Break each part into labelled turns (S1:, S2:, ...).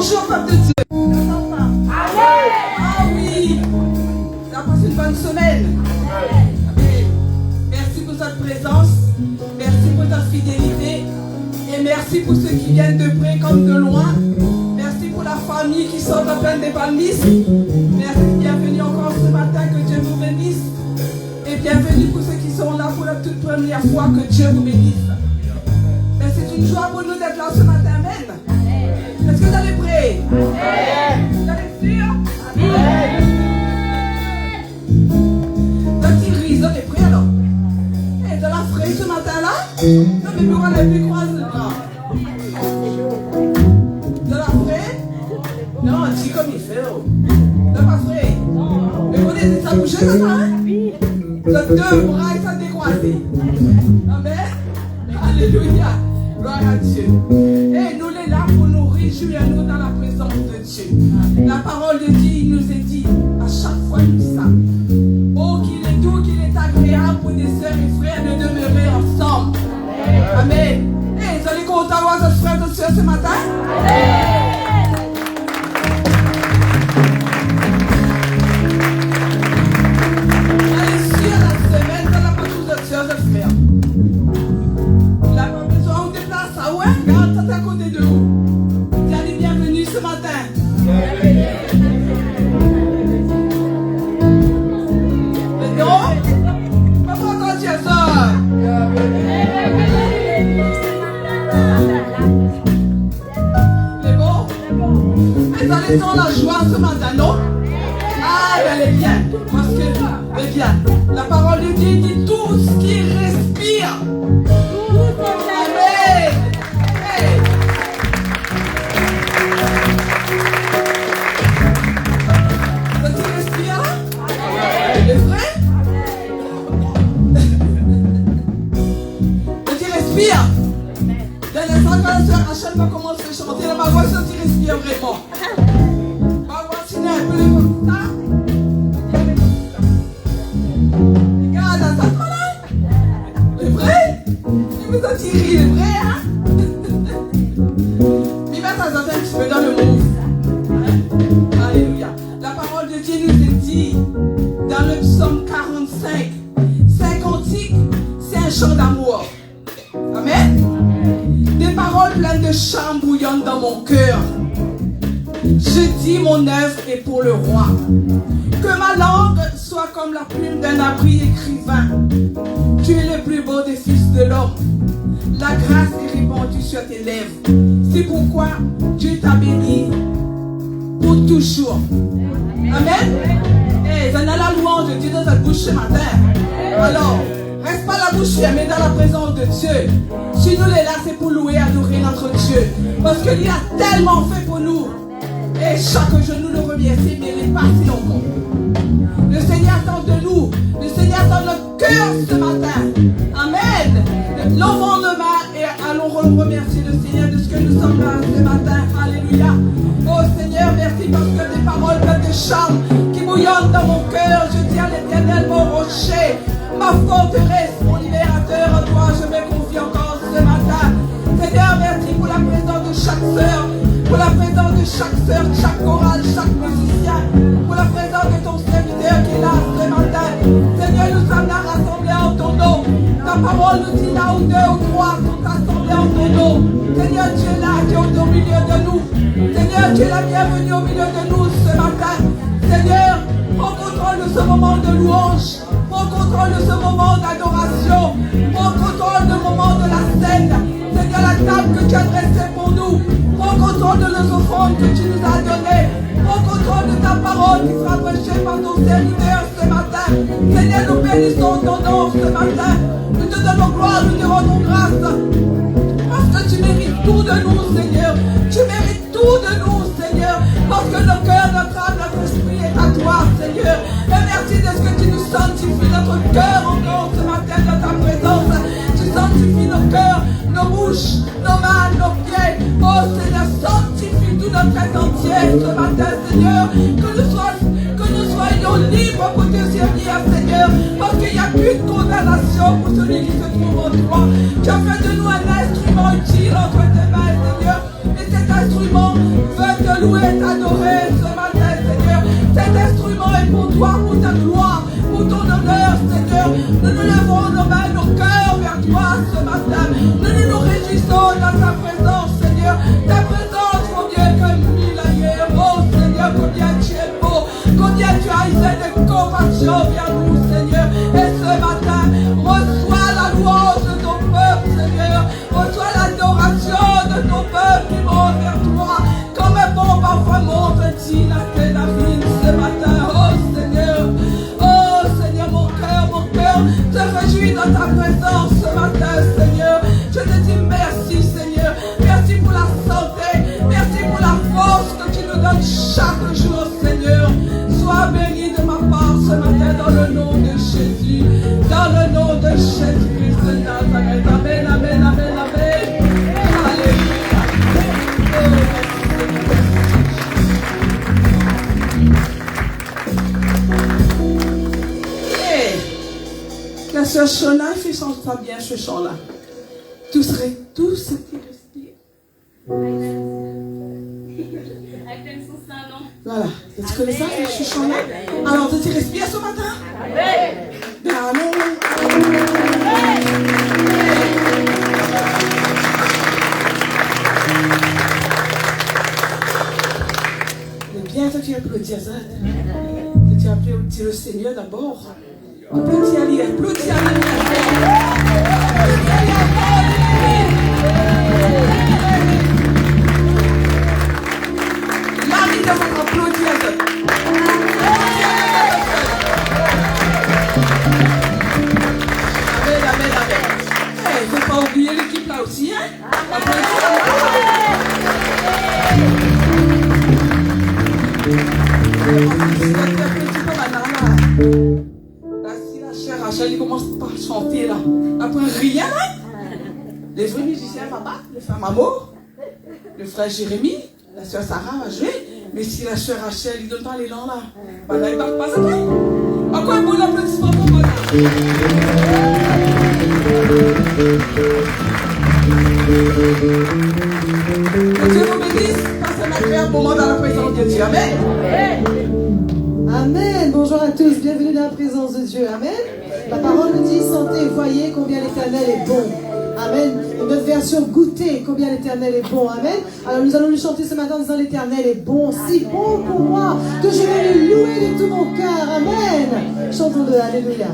S1: Bonjour, peuple de Dieu. Ah oui. Ça passe une bonne semaine. Amen. Merci pour cette présence. Merci pour ta fidélité. Et merci pour ceux qui viennent de près comme de loin. Merci pour la famille qui sort à peine des palmistes. Merci, bienvenue encore ce matin, que Dieu vous bénisse. Et bienvenue pour ceux qui sont là pour la toute première fois, que Dieu vous bénisse. Et c'est une joie pour nous d'être là ce matin, amen. Est-ce que vous allez prêts? Vous allez sûr? Amen. Petit riz, on est prêts alors? Et de la fraîche ce matin-là? Non, mais pourquoi on n'a plus croisé là? De la fraîche? Non, dis comme il fait. De la fraîche? Mais vous avez dit ça bouger ça, hein? De deux bras et ça décroisé. Amen. Alléluia. Gloire à Dieu. Et nous les là pour nous réjouir nous dans la présence de Dieu. La parole de Dieu, il nous est dit à chaque fois nous ça. Oh, qu'il est doux, qu'il est agréable pour des sœurs et frères de demeurer ensemble. Amen. Et vous allez compter avoir votre frère et votre sœur ce matin? Allez sur la semaine, ça n'a pas tous votre sœur et frère. Il n'a pas besoin de place, ah ouais? Regarde, ça à côté de vous. Vous allez bienvenue ce matin. Mais non, pas encore dire ça. C'est bon? Mais ça les sent la joie ce matin, non? Ah, elle est bien. Parce que, elle est bien. La parole de Dieu dit tout ce qui respire. Amen. Hey. Ça qui respire là? C'est vrai? Ça qui respire? Dans l'instant quand la sœur Rachel va commencer à chanter, ma voix ça qui respire vraiment. Ma voix sinon un peu comme ça. Regarde, ça va là? C'est vrai? Il vous a tiré, il est vrai, hein? Il va s'en un petit peu dans le monde. Alléluia. La parole de Dieu nous est dit dans le psaume 45. C'est un cantique, c'est un chant d'amour. Amen. Des paroles pleines de charme bouillonnent dans mon cœur. Je dis mon œuvre est pour le roi. Que ma langue soit comme la plume d'un abri écrivain. Tu es le plus beau des fils de l'homme. La grâce est répandue sur tes lèvres. C'est pourquoi Dieu t'a béni pour toujours. Amen. Et ça n'a la louange de Dieu dans ta bouche ce matin. Alors, reste pas la bouche fermée dans la présence de Dieu. Si nous les là, c'est pour louer et adorer notre Dieu. Parce qu'il a tellement fait pour nous. Et chaque jour nous le remercie, mais il est parti encore. Le Seigneur attend de nous. Le Seigneur attend notre cœur ce matin. Amen. Levons nos mains et allons remercier le Seigneur de ce que nous sommes là ce matin. Alléluia. Oh Seigneur, merci parce que des paroles pleines de charme qui bouillonnent dans mon cœur. Je dis à l'Éternel, mon rocher, ma forteresse, mon libérateur, en toi je me confie encore ce matin. Seigneur, merci pour la présence de chaque sœur, pour la présence de chaque sœur, chaque chorale, chaque musicien, pour la présence de ton serviteur qui est là ce matin. Seigneur, nous sommes là rassemblés en ton nom. Ta parole nous dit là où deux ou trois sont rassemblés en ton nom. Seigneur, tu es là, tu es au milieu de nous. Seigneur, tu es la bienvenue au milieu de nous ce matin. Seigneur, prends contrôle de ce moment de louange. Prends contrôle de ce moment d'adoration. Prends contrôle du moment de la scène. Seigneur, la table que tu as dressée pour nous. Prends contrôle de nos offrandes que tu nous as données. Prends contrôle de ta parole qui sera prêchée par ton serviteur ce matin. Seigneur, nous bénissons ton nom ce matin. Nous te donnons gloire, nous te rendons grâce. Parce que tu mérites tout de nous, Seigneur. Tu mérites tout de nous, Seigneur. Parce que notre cœur, notre âme, notre esprit est à toi, Seigneur. Et merci de ce que tu nous sanctifies notre cœur encore ce matin dans ta présence. Tu sanctifies nos cœurs, nos bouches, nos mains, nos pieds. Oh Seigneur, sanctifie tout notre être entier ce matin, Seigneur. Que nous soyons libres pour te servir, Seigneur. Parce qu'il n'y a plus de condamnation pour celui qui se trouve en toi. Tu as fait de nous un instrument utile entre tes mains, Seigneur. Et cet instrument veut te louer, t'adorer ce matin, Seigneur. Cet instrument est pour toi, pour ta gloire, pour ton honneur, Seigneur. Nous nous levons nos mains, nos cœurs vers toi ce matin. Nous nous réjouissons dans ta présence, Seigneur. Ta présence vaut mieux que 1000 ailleurs. Oh Seigneur, combien tu es beau, combien tu as essayé de compassion vers nous, Seigneur. Et ce matin, reçois la louange de ton peuple, Seigneur. Reçois l'adoration de ton peuple qui monte vers toi. Comme un bon parfum monte, Tina, David, ce matin. Oh Seigneur, mon cœur se réjouit dans ta présence ce matin, Seigneur. Je te dis merci, Seigneur. Merci pour la santé. Merci pour la force que tu nous donnes chaque jour, Seigneur. Sois béni de ma part ce matin dans le nom de Jésus. Dans le nom de Jésus-Christ de Nazareth. Amen, amen, amen, amen. Alléluia. La sœur Shona fait ça bien ce chant-là. Tout ce qui respire. Voilà. Tu connais ça, ce chant-là? Alors, tu respires ce matin? Ben allons. Mais bien que tu applaudis ça. Que tu applaudis le Seigneur d'abord. Applaudis à lui, applaudis à lui. L'ami de votre applaudis à lui. Amen, amen, amen. Il ne faut pas oublier l'équipe là aussi, hein? Applaudis à Rachel, il commence par chanter là. Après rien là. Les vrais musiciens papa, le frère Mamo, le frère Jérémie, la soeur Sarah va jouer. Mais si la soeur Rachel, il donne pas l'élan là. Voilà, il ne bat pas ça. Encore un bon applaudissement pour moi. Que Dieu vous bénisse. Passez un agréable moment dans la présence de Dieu. Amen.
S2: Amen. Bonjour à tous. Bienvenue dans la présence de Dieu. Amen. La parole nous dit sentez, voyez combien l'Éternel est bon. Amen. Et notre version goûtez combien l'Éternel est bon. Amen. Alors nous allons lui chanter ce matin en disant l'Éternel est bon, si bon pour moi que je vais le louer de tout mon cœur. Amen. Chantons-le. Alléluia.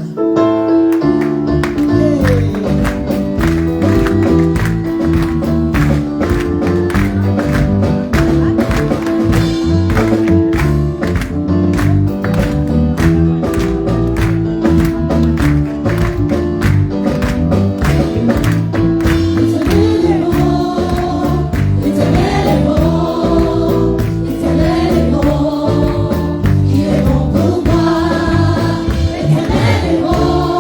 S3: Il est bon pour moi, l'Éternel est bon.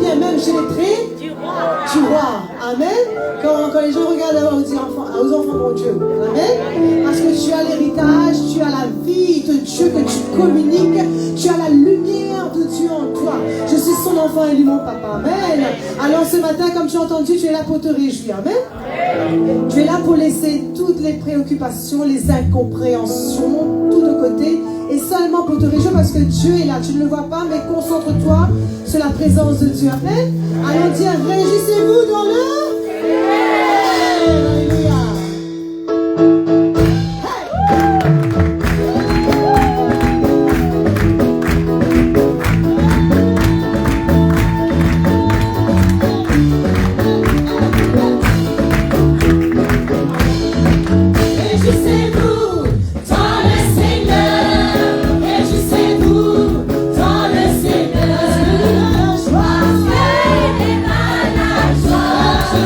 S2: bien, même chez les traits du roi. Amen. Quand les gens regardent aux enfants de Dieu. Amen. Parce que tu as l'héritage, tu as la vie de Dieu que tu communiques, tu as la lumière de Dieu en toi. Je suis son enfant et lui mon papa. Amen. Alors ce matin, comme tu as entendu, tu es là pour te réjouir. Amen. Tu es là pour laisser toutes les préoccupations, les incompréhensions, tout de côté. Et seulement pour te réjouir parce que Dieu est là. Tu ne le vois pas, mais concentre-toi sur la présence de Dieu. Amen. Allons dire, réjouissez-vous dans le... Alléluia.
S3: Joie,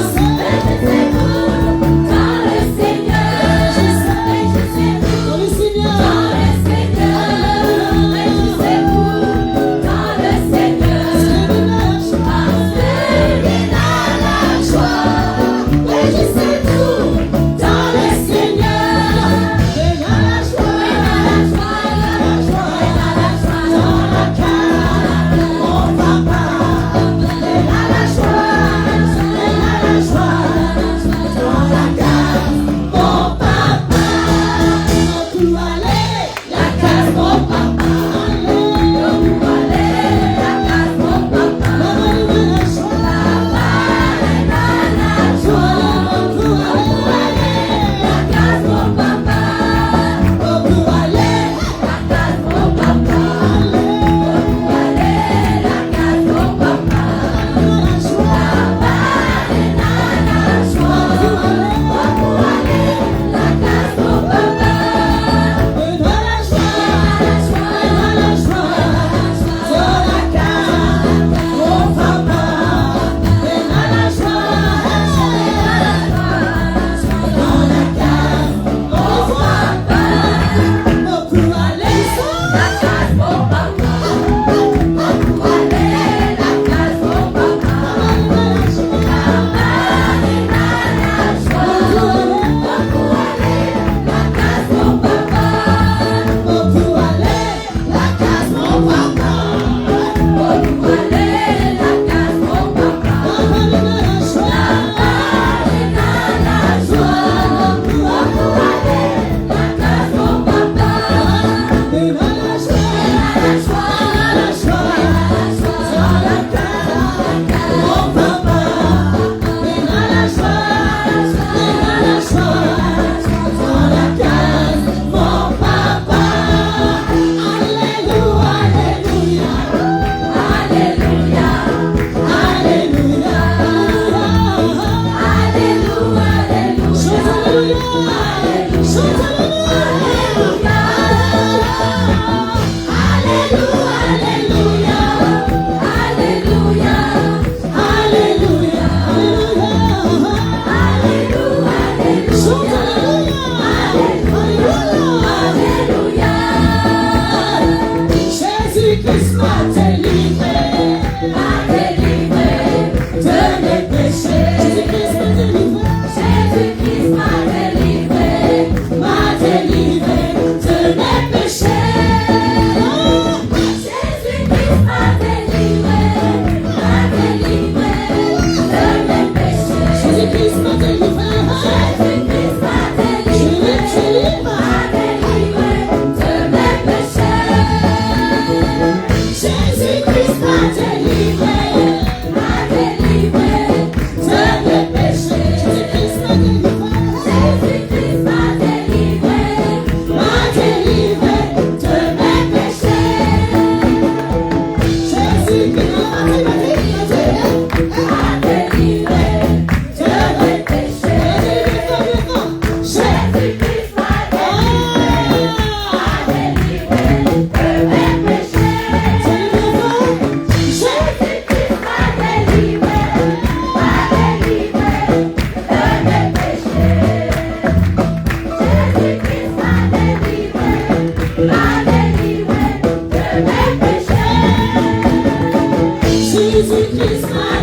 S2: Jésus-Christ m'a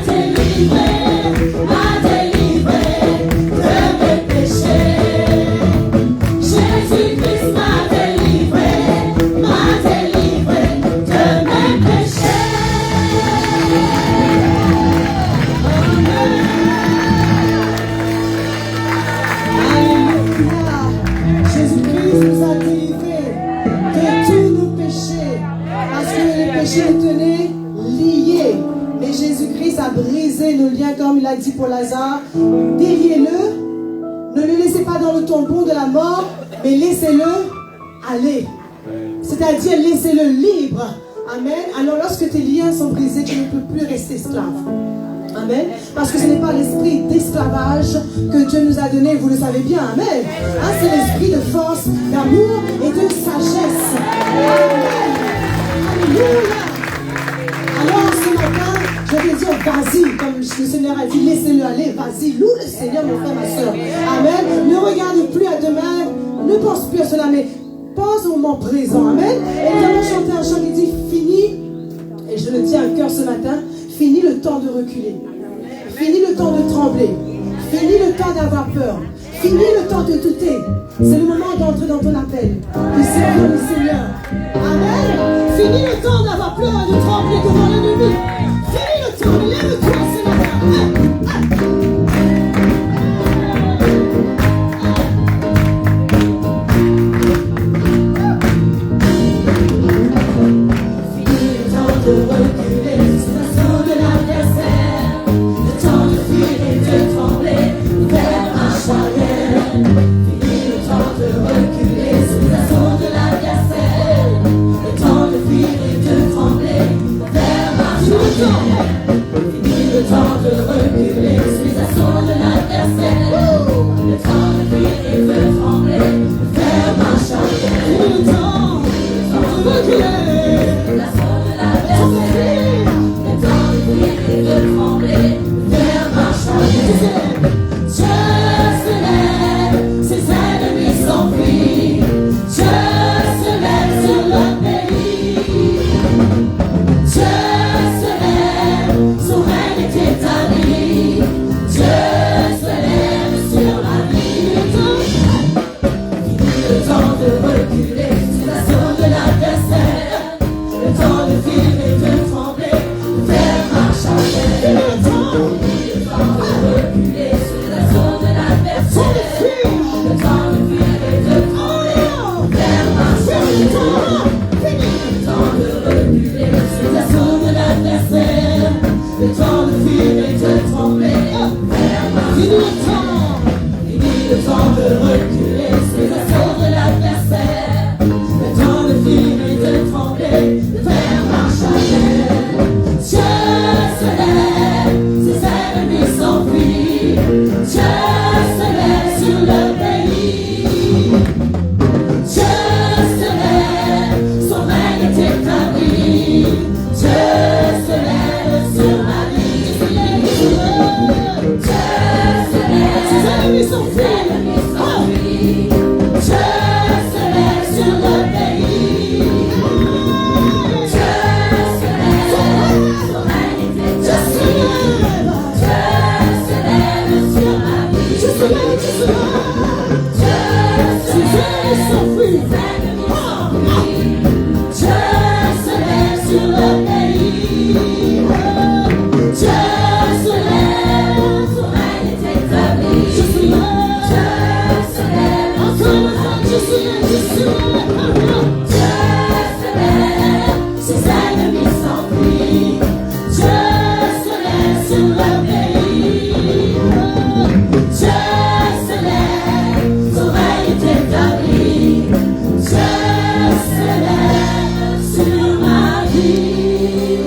S2: délivré de mes péchés. Jésus-Christ m'a délivré de mes péchés. Alléluia. Jésus-Christ nous a délivrés de tous nos péchés, parce que les péchés nous tenaient liés. Mais Jésus-Christ a brisé nos liens, comme il a dit pour Lazare. Déliez-le, ne le laissez pas dans le tombeau de la mort, mais laissez-le aller. C'est-à-dire laissez-le libre. Amen. Alors lorsque tes liens sont brisés, tu ne peux plus rester esclave. Amen. Parce que ce n'est pas l'esprit d'esclavage que Dieu nous a donné, vous le savez bien. Amen. Hein, c'est l'esprit de force, d'amour et de sagesse. Amen. Alléluia. Alors ce matin, je vais dire vas-y, comme le Seigneur a dit, laissez-le aller, vas-y, loue le Seigneur, mon frère, ma soeur. Amen. Ne regarde plus à demain, ne pense plus à cela, mais pense au moment présent. Amen. Et nous allons chanter un chant qui dit fini, et je le dis à cœur ce matin, fini le temps de reculer, fini le temps de trembler, fini le temps d'avoir peur, fini le temps de douter. C'est le moment d'entrer dans ton appel, de servir le Seigneur. Amen. Fini le temps d'avoir peur et de trembler devant l'ennemi. Fini le temps, lève-toi ce matin. Fini le temps de reculer sous l'assaut de l'adversaire. Le temps de fuir et de trembler vers marche arrière. Fini le temps de reculer sous l'assaut de l'adversaire. Le temps de fuir et de trembler vers marche arrière. Fini le temps de reculer sous les assauts de l'adversaire. Le temps de fuir et de trembler vers marche arrière. Fini le temps de reculer l'assaut de l'adversaire. Le temps de fuir et de trembler vers marche arrière. Dieu se lève, ses ennemis s'enfuient. Dieu se lève sur le pays. Dieu se lève, son règne est établi. Dieu se lève sur ma vie. Fini le temps de reculer sous l'assaut de l'adversaire. Le temps de fuir et de trembler vers marche arrière. Fini le temps de reculer sous l'assaut de l'adversaire. Le temps de fuir et de trembler vers marche arrière. Fini le temps de reculer sous l'assaut de l'adversaire. Le temps de fuir et de trembler vers marche arrière. Fini le temps de reculer sous l'assaut de l'adversaire. Le temps de fuir et de trembler vers marche arrière. Dieu se lève, ses ennemis s'enfuient. Dieu se lève sur le pays. Dieu se lève, son règne est établi. Dieu se lève sur ma vie. Dieu se lève, ses ennemis s'enfuient. Dieu se lève sur le pays. Dieu se lève, son règne est établi. Dieu se lève sur ma vie. Dieu se lève, Dieu se lève. Dieu se lève, ses ennemis s'enfuient. Dieu se lève sur le pays. Dieu se lève, son règne est établi. Dieu se lève, encore une fois, Dieu se lève, Dieu se lève. Dieu se lève, ses ennemis s'enfuient. Dieu se lève sur le pays. Dieu se lève, son règne est établi. Dieu se lève sur ma vie.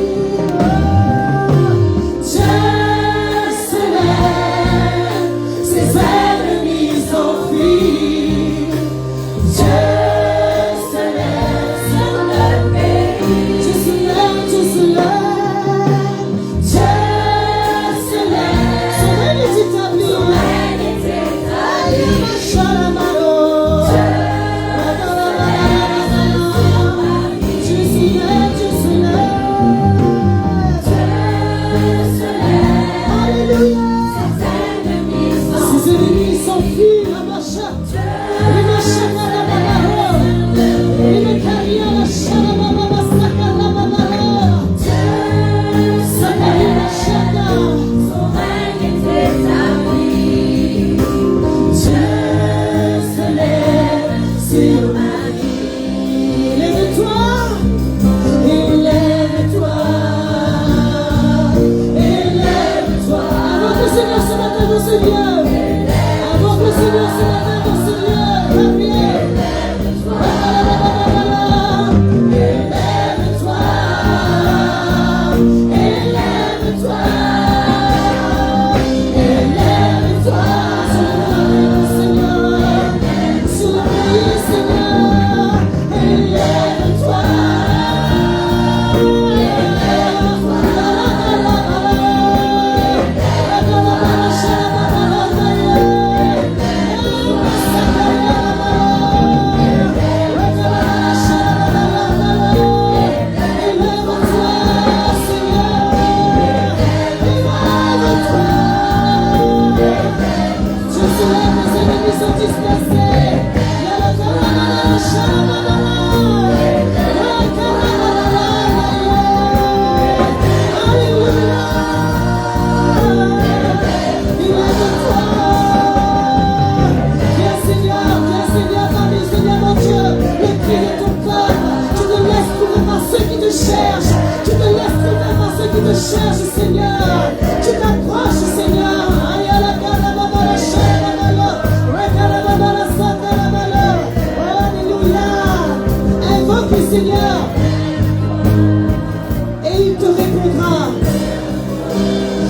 S2: Dieu se lève, ses ennemis s'enfuient. Dieu se lève sur le pays. Dieu se lève, Dieu se lève. Dieu se ce lieu. Invoque le Seigneur ce matin dans ce lieu. Cherche, Seigneur, tu t'approches, Seigneur. Alléluia. Invoque le Seigneur et il te répondra.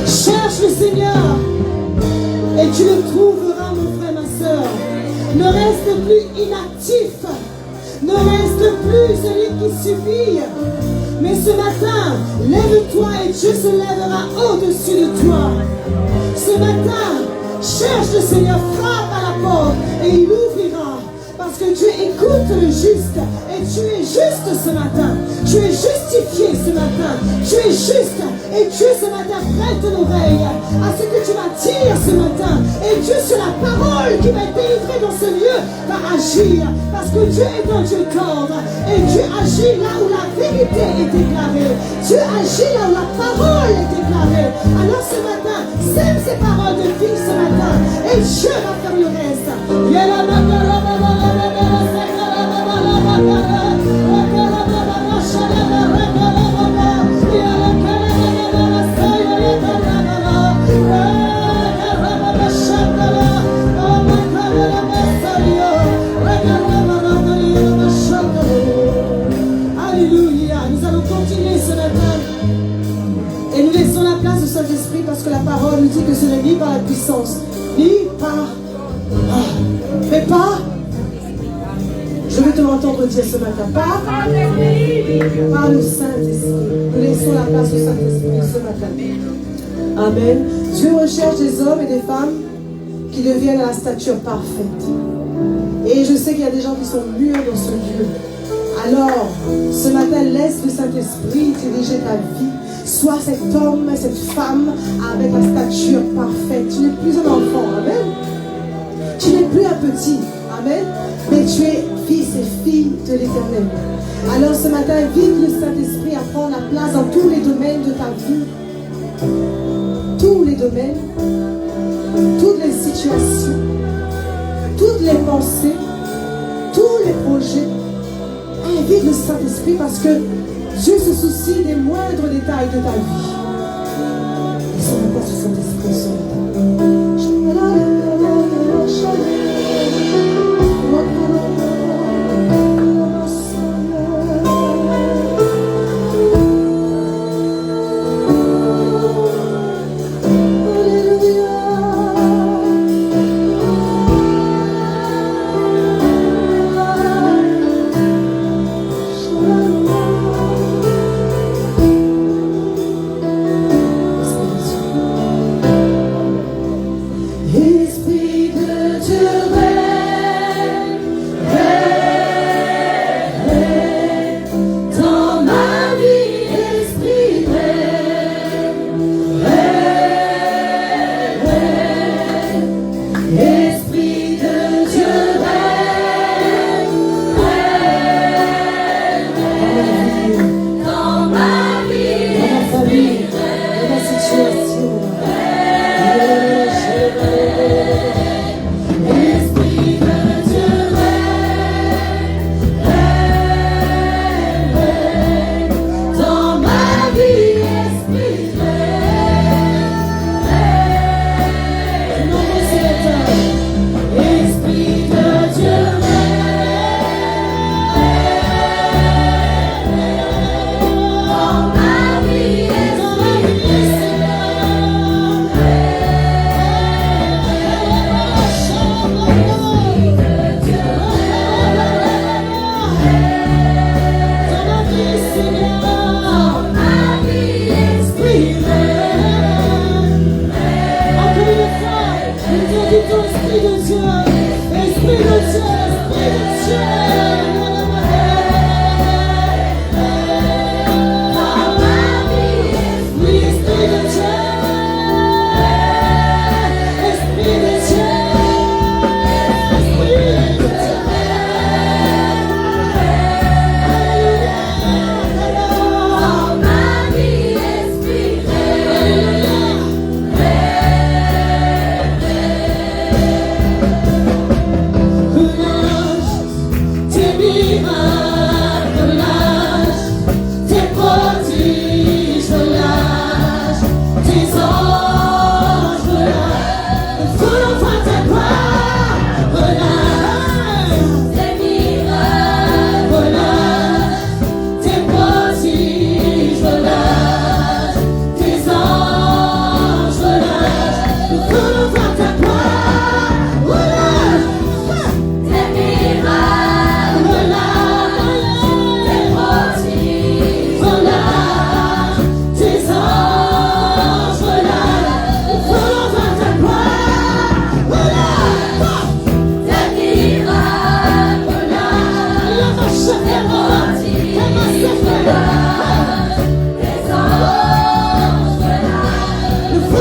S2: Cherche le Seigneur et tu le trouveras, mon frère, ma soeur. Ne reste plus inactif. Ne reste plus celui qui subit. Mais ce matin, lève-toi et Dieu se lèvera au-dessus de toi. Ce matin, cherche le Seigneur, frappe à la porte et il ouvrira. Parce que Dieu écoute le juste et tu es juste ce matin. Tu es justifié ce matin. Tu es juste et Dieu ce matin prête l'oreille à ce que tu vas dire ce matin. Et Dieu sur la parole qui va être délivrée dans ce lieu va agir. Parce que Dieu est un Dieu d'ordre et Dieu agit là où la vérité est déclarée. Dieu agit là où la parole est déclarée. Alors ce matin, sème ces paroles de vie ce matin et Dieu va faire le reste. Alléluia. Nous allons continuer ce matin et nous laissons la place au Saint-Esprit parce que la parole nous dit que ce n'est ni par la puissance, ni par... mais pas... Je veux te l'entendre dire ce matin. Par le Saint-Esprit. Nous laissons la place au Saint-Esprit ce matin. Amen. Dieu recherche des hommes et des femmes qui deviennent à la stature parfaite. Et je sais qu'il y a des gens qui sont mûrs dans ce lieu. Alors, ce matin, laisse le Saint-Esprit diriger ta vie. Sois cet homme, cette femme avec la stature parfaite. Tu n'es plus un enfant. Amen. Tu n'es plus un petit. Amen. Mais tu es fils et fille de l'Éternel. Alors ce matin, invite le Saint-Esprit à prendre la place dans tous les domaines de ta vie. Tous les domaines, toutes les situations, toutes les pensées, tous les projets. Invite le Saint-Esprit parce que Dieu se soucie des moindres détails de ta vie. Laissons la place au Saint-Esprit ce matin.
S3: Se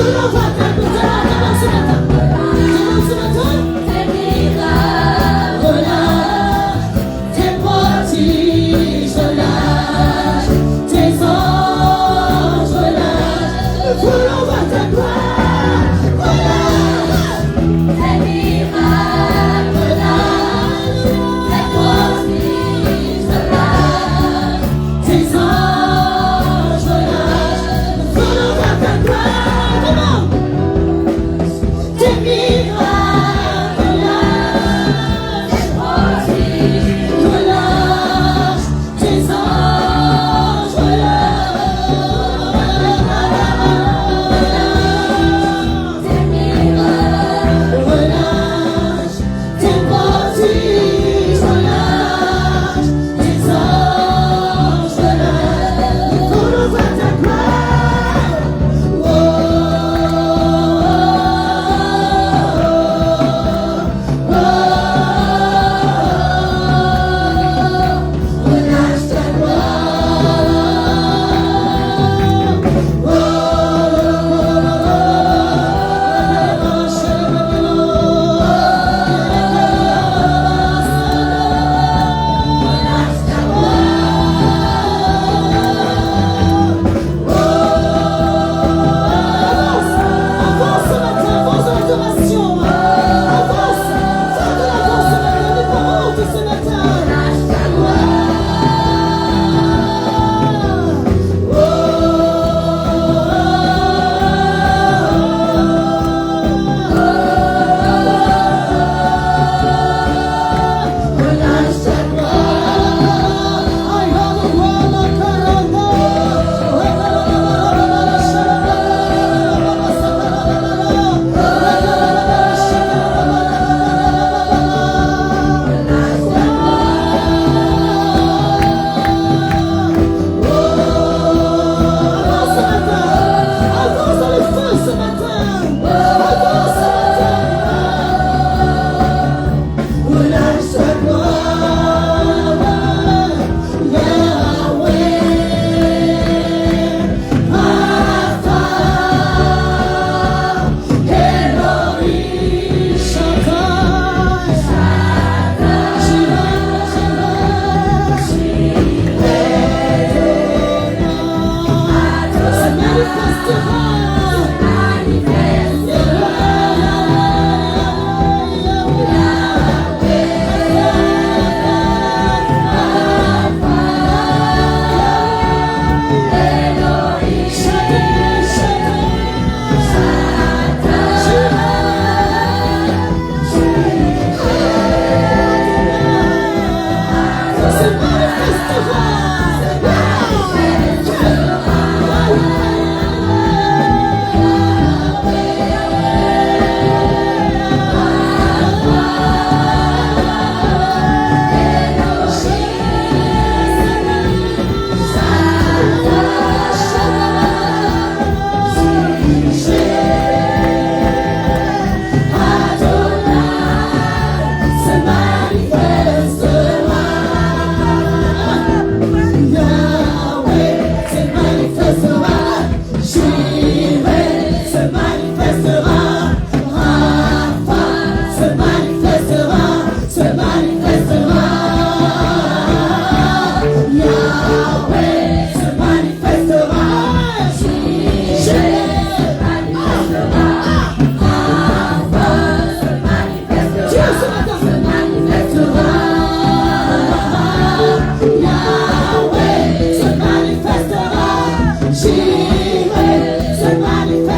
S3: manifestera.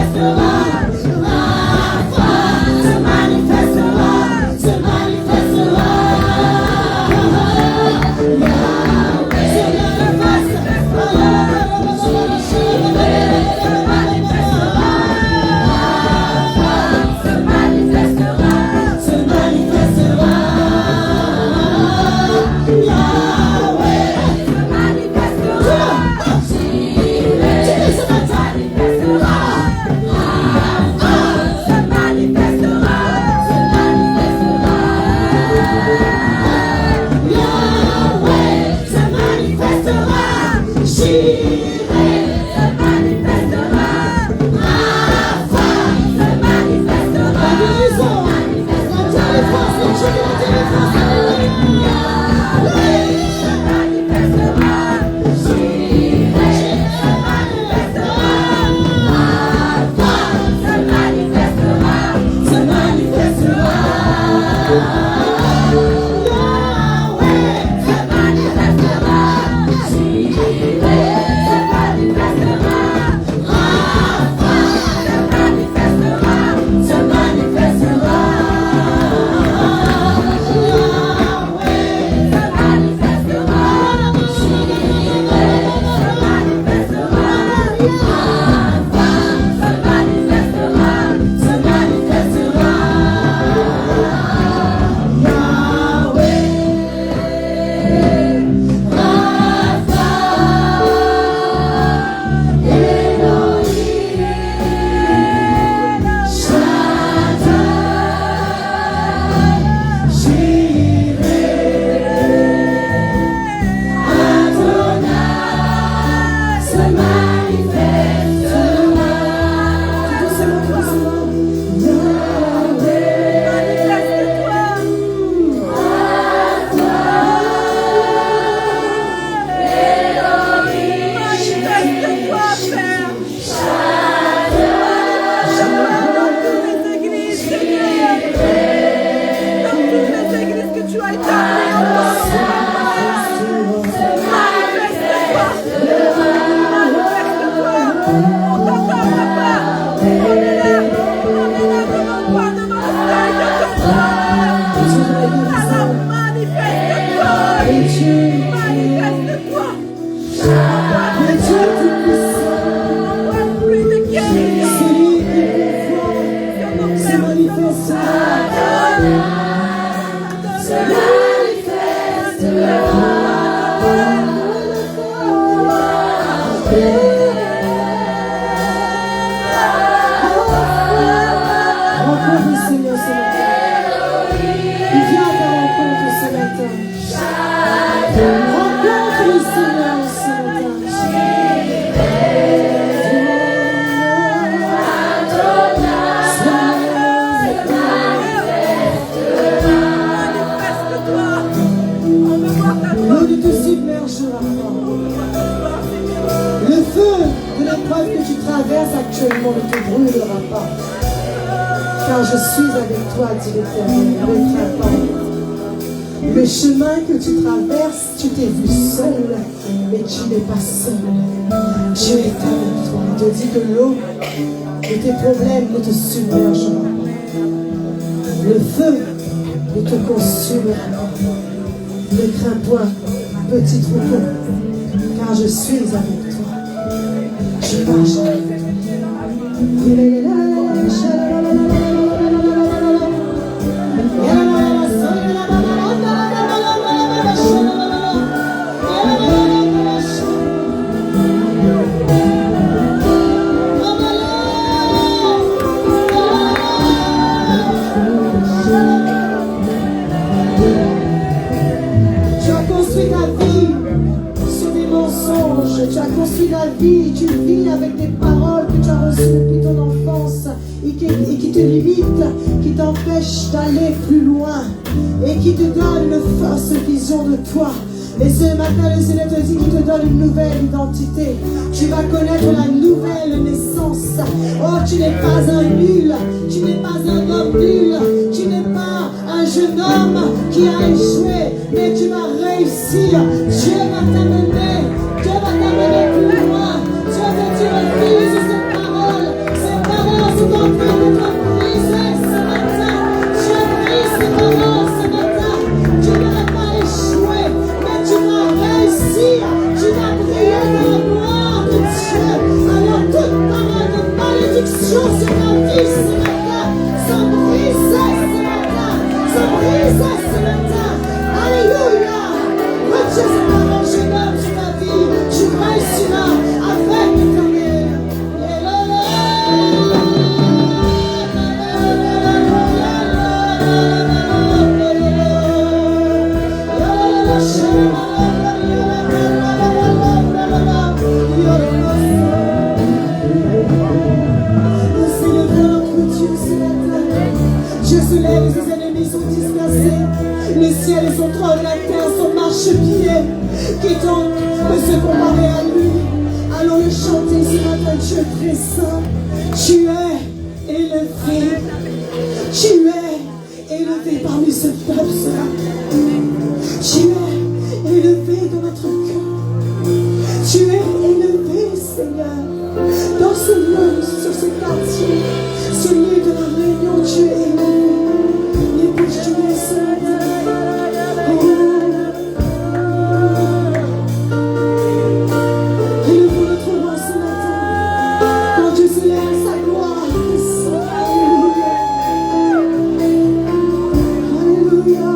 S2: l'environnement ne te brûlera pas. Car je suis avec toi, dit l'Éternel, ne crains pas. Le chemin que tu traverses, tu t'es vu seul, mais tu n'es pas seul. Dieu est avec toi. Il te dit que l'eau et tes problèmes ne te submergeront pas. Le feu ne te consumera pas. Ne crains point, petit troupeau, car je suis avec toi. Je marche avec toi. Tu as construit ta vie, tu vis avec des paroles que tu as reçues depuis ton enfance et qui te limitent, qui t'empêchent d'aller plus loin et qui te donnent une fausse vision de toi. Et ce matin, le Seigneur te dit qu'il te donne une nouvelle identité. Tu vas connaître la nouvelle naissance. Oh, tu n'es pas un nul, tu n'es pas un homme nul, tu n'es pas un jeune homme qui a échoué, mais tu vas réussir. Dieu va t'amener. Dieu va t'amener plus loin. Dieu veut que tu refuses ces paroles. Ces paroles sont en train d'être brisées ce matin. Dieu brise ces paroles ce matin. Tu n'auras pas échoué, mais tu vas réussir. Tu vas briller de la gloire de Dieu. Alors toute parole de malédiction sur ta vie ce matin, sont brisées ce matin. Sont brisées ce matin. Alléluia. Retire ces paroles, jeune homme, sur ta vie. Tu réussiras avec l'Éternel. Dieu se lève et ses ennemis sont dispersés. Le ciel et son trône, la terre, son marchepied. Quiconque peut se comparer à lui. Allons le chanter ce matin. Tu es très saint. Tu es élevé. Tu es élevé parmi ce peuple ce matin. Tu es élevé dans notre cœur. Tu es élevé, Seigneur. Dans ce lieu, sur ce quartier, ce lieu de la réunion, tu es élevé. Les bouches du nez ce matin. Élevons notre voix ce matin. Quand Dieu se lève, sa gloire descend. Alléluia. Alléluia.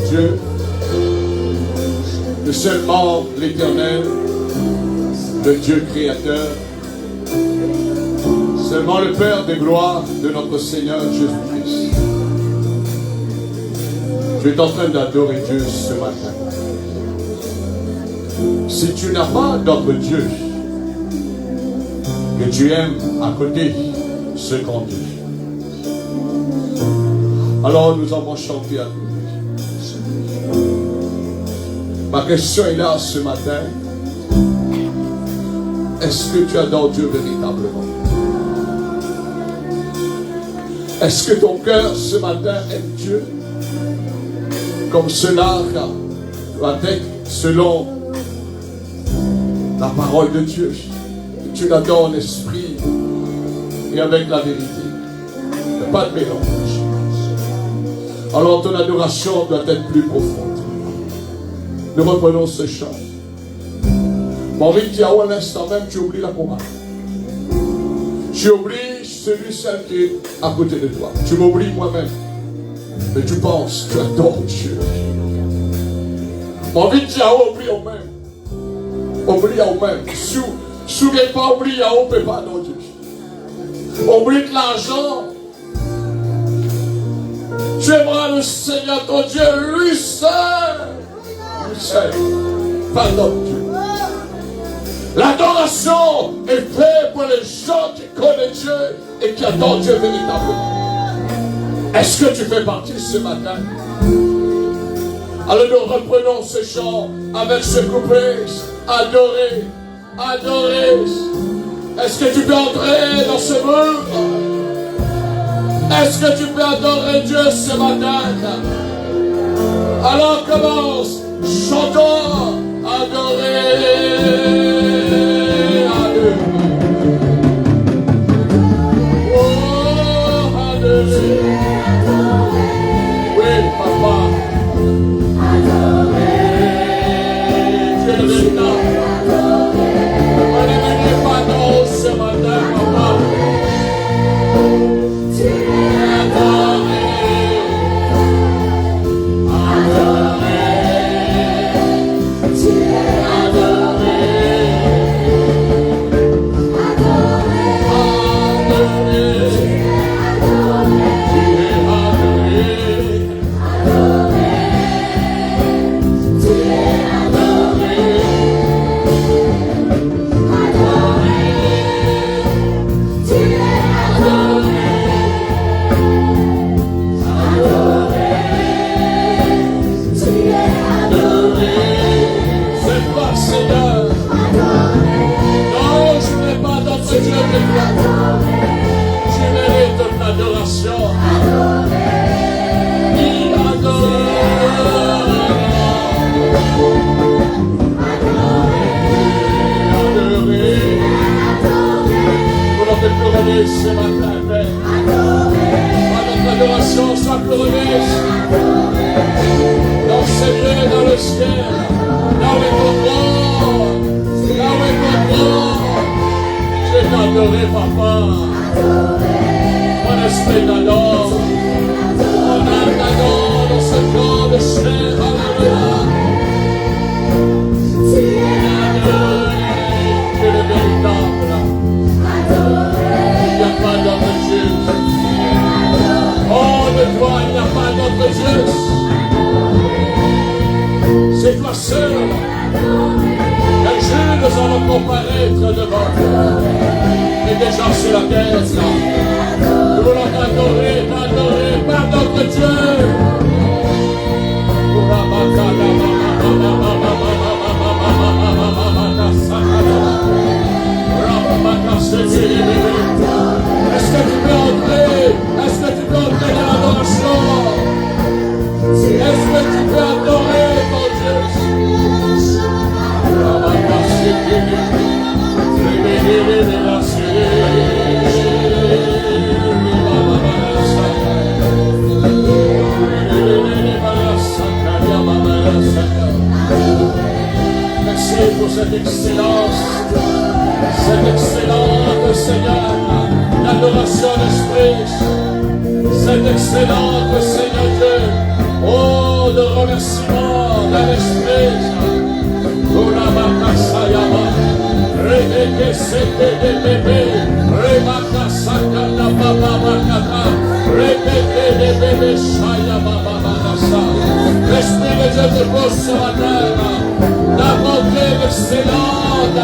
S3: Dieu, que seulement l'Éternel, le Dieu créateur, seulement le Père de gloire de notre Seigneur Jésus-Christ. Tu es en train d'adorer Dieu ce matin. Si tu n'as pas d'autre Dieu que tu aimes à côté ce grand Dieu, alors nous avons chanté à nous. Ma question est là ce matin. Est-ce que tu adores Dieu véritablement? Est-ce que ton cœur ce matin aime Dieu comme cela avec selon la parole de Dieu? Tu l'adores en esprit et avec la vérité. Il n'y a pas de mélange. Alors ton adoration doit être plus profonde. Nous reprenons ce chant. Mon Dieu, à l'instant même, tu oublies la chorale. Tu oublies celui, celle qui est à côté de toi. Tu m'oublies moi-même. Mais tu penses, tu adores Dieu. Mon Dieu, oublie au même. Oublie au même. Si vous n'avez pas oublié, on ne peut pas adorer Dieu. Oublie de l'argent. Tu aimeras le Seigneur ton Dieu, lui seul. Lui seul. Pardonne Dieu. L'adoration est faite pour les gens qui connaissent Dieu et qui adorent Dieu véritablement. Est-ce que tu fais partie ce matin? Alors nous reprenons ce chant avec ce couplet. Adorer, adorer. Est-ce que tu peux entrer dans ce monde? Est-ce que tu peux adorer Dieu ce matin? Alors commence, chantons, adorer. Oui, papa. Adorer. Tu es le véritable. On ne venait pas non ce matin, papa. Tu es adoré. Adoré. Tu es adoré. plein paix. Notre adoration soit glorieuse dans ces lieux, dans le ciel, dans les contrôles, dans les contrôles. Je vais t'adorer, papa. Mon esprit t'adore. Mon âme t'adore dans ce corps de chair. Alléluia. Tu es le véritable. Il n'y a pas d'autre Dieu. Oh, de toi, il n'y a pas d'autre Dieu. C'est toi seul. Un jour, nous allons comparaître devant toi. Et des gens sur la terre, nous voulons t'adorer, par notre Dieu. Est-ce que tu peux entrer? Est-ce que tu peux entrer dans l'adoration? Est-ce que tu peux adorer ton Dieu? Merci pour cette excellence, Seigneur, l'adoration d'esprit, cette excellente, Seigneur Dieu, oh, le remerciement de l'esprit, pour la Makasayama, Rebeke Seke de bébé, Rebaka Sakata Baba Bakata, Rebeke de bébé Shayama Baba Nasa. L'esprit de Dieu te pose sur la terre, la bonté excellente,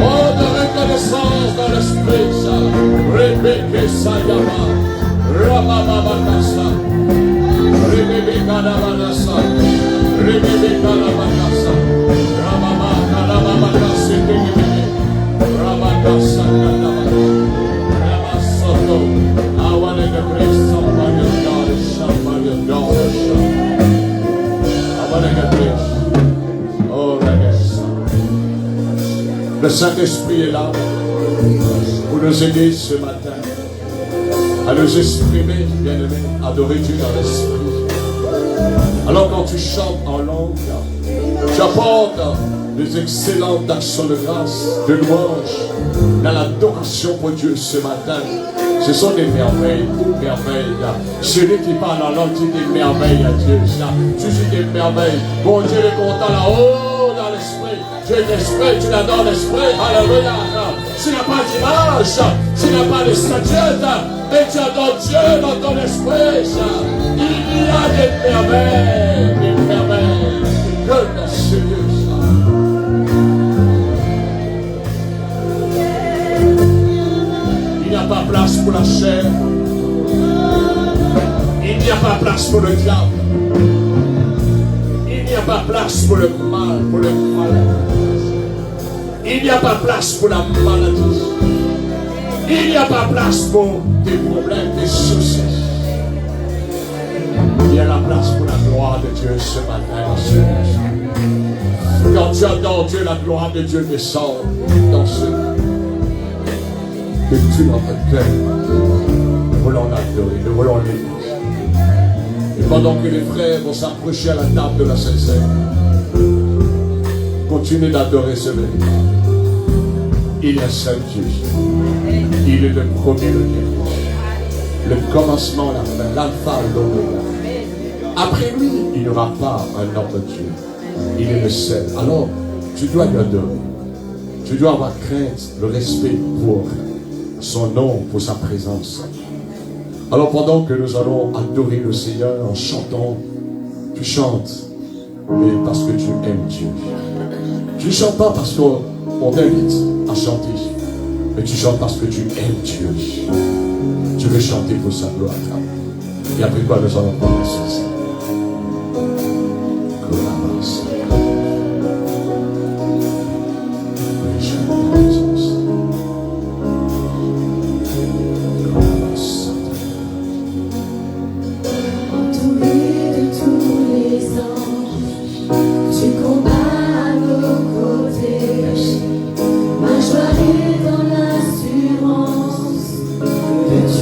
S3: oh, de reconnaissance dans l'esprit, Rebeke Sayama, Rabababakasa, Rebeke Kanabanasa, Rebeke Kanabanasa, Rababakasa, Rabakasa, Rabasoto. I want to praise somebody of God, somebody of God, I want to praise. Oh, le Saint-Esprit est là pour nous aider ce matin à nous exprimer, bien-aimés, adorer Dieu dans l'esprit. Alors quand tu chantes en langue, tu apportes des excellentes actions de grâce, de louange, dans l'adoration pour Dieu ce matin. Ce sont des merveilles, des merveilles. Celui qui parle en langue dit des merveilles à Dieu. Tu dis des merveilles. Bon Dieu est content là-haut dans l'esprit. Tu es l'esprit, tu l'adores l'esprit. Alléluia. Tu n'as pas d'image, tu n'as pas de statue, mais tu adores Dieu dans ton esprit. Il y a des merveilles, des sérieux. Il n'y a pas place pour la chair. Il n'y a pas place pour le diable. Il n'y a pas place pour le mal, pour le malheur. Il n'y a pas place pour la maladie. Il n'y a pas place pour des problèmes, des soucis. Il y a la place pour la gloire de Dieu ce matin. Quand tu adores Dieu, la gloire de Dieu descend dans ce que tu notre cœur. Nous voulons l'adorer, nous voulons l'aimer. Et pendant que les frères vont s'approcher à la table de la Sainte Seine, continuez d'adorer ce véritable. Il est un seul Dieu. Il est le premier, le dernier. Le commencement, la fin, l'alpha, l'oméga. Après lui, il n'y aura pas un autre Dieu. Il est le seul. Alors, tu dois l'adorer. Tu dois avoir crainte, le respect pour son nom, pour sa présence. Alors pendant que nous allons adorer le Seigneur en chantant, tu chantes, mais parce que tu aimes Dieu. Tu ne chantes pas parce qu'on t'invite à chanter, mais tu chantes parce que tu aimes Dieu. Tu veux chanter pour sa gloire. Et après quoi nous allons commencer ça.
S4: Que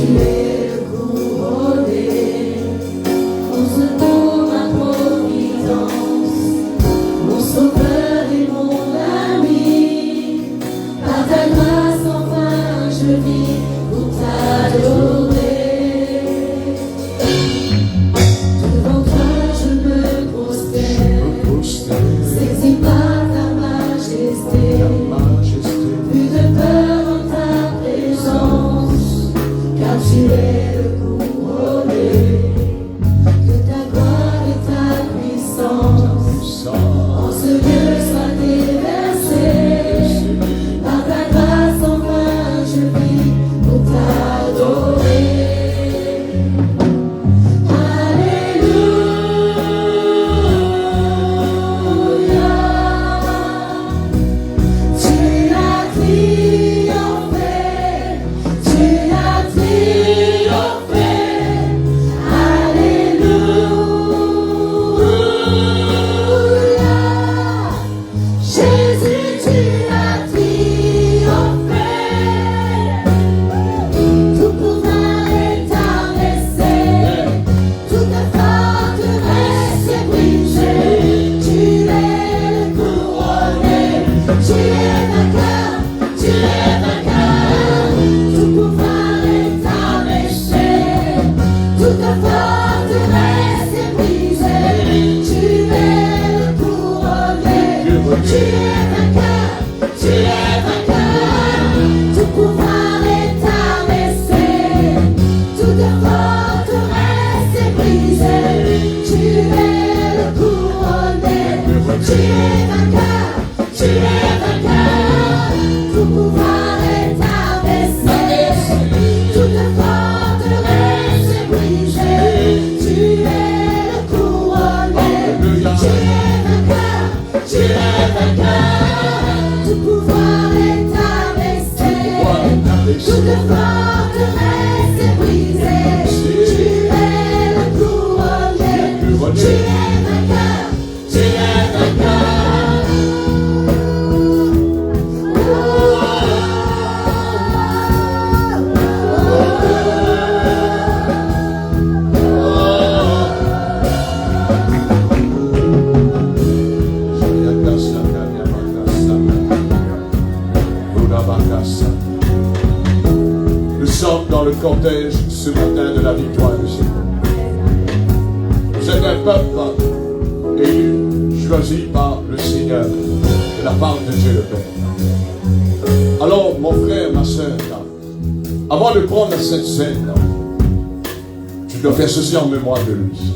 S3: Tu dois faire ceci en mémoire de lui.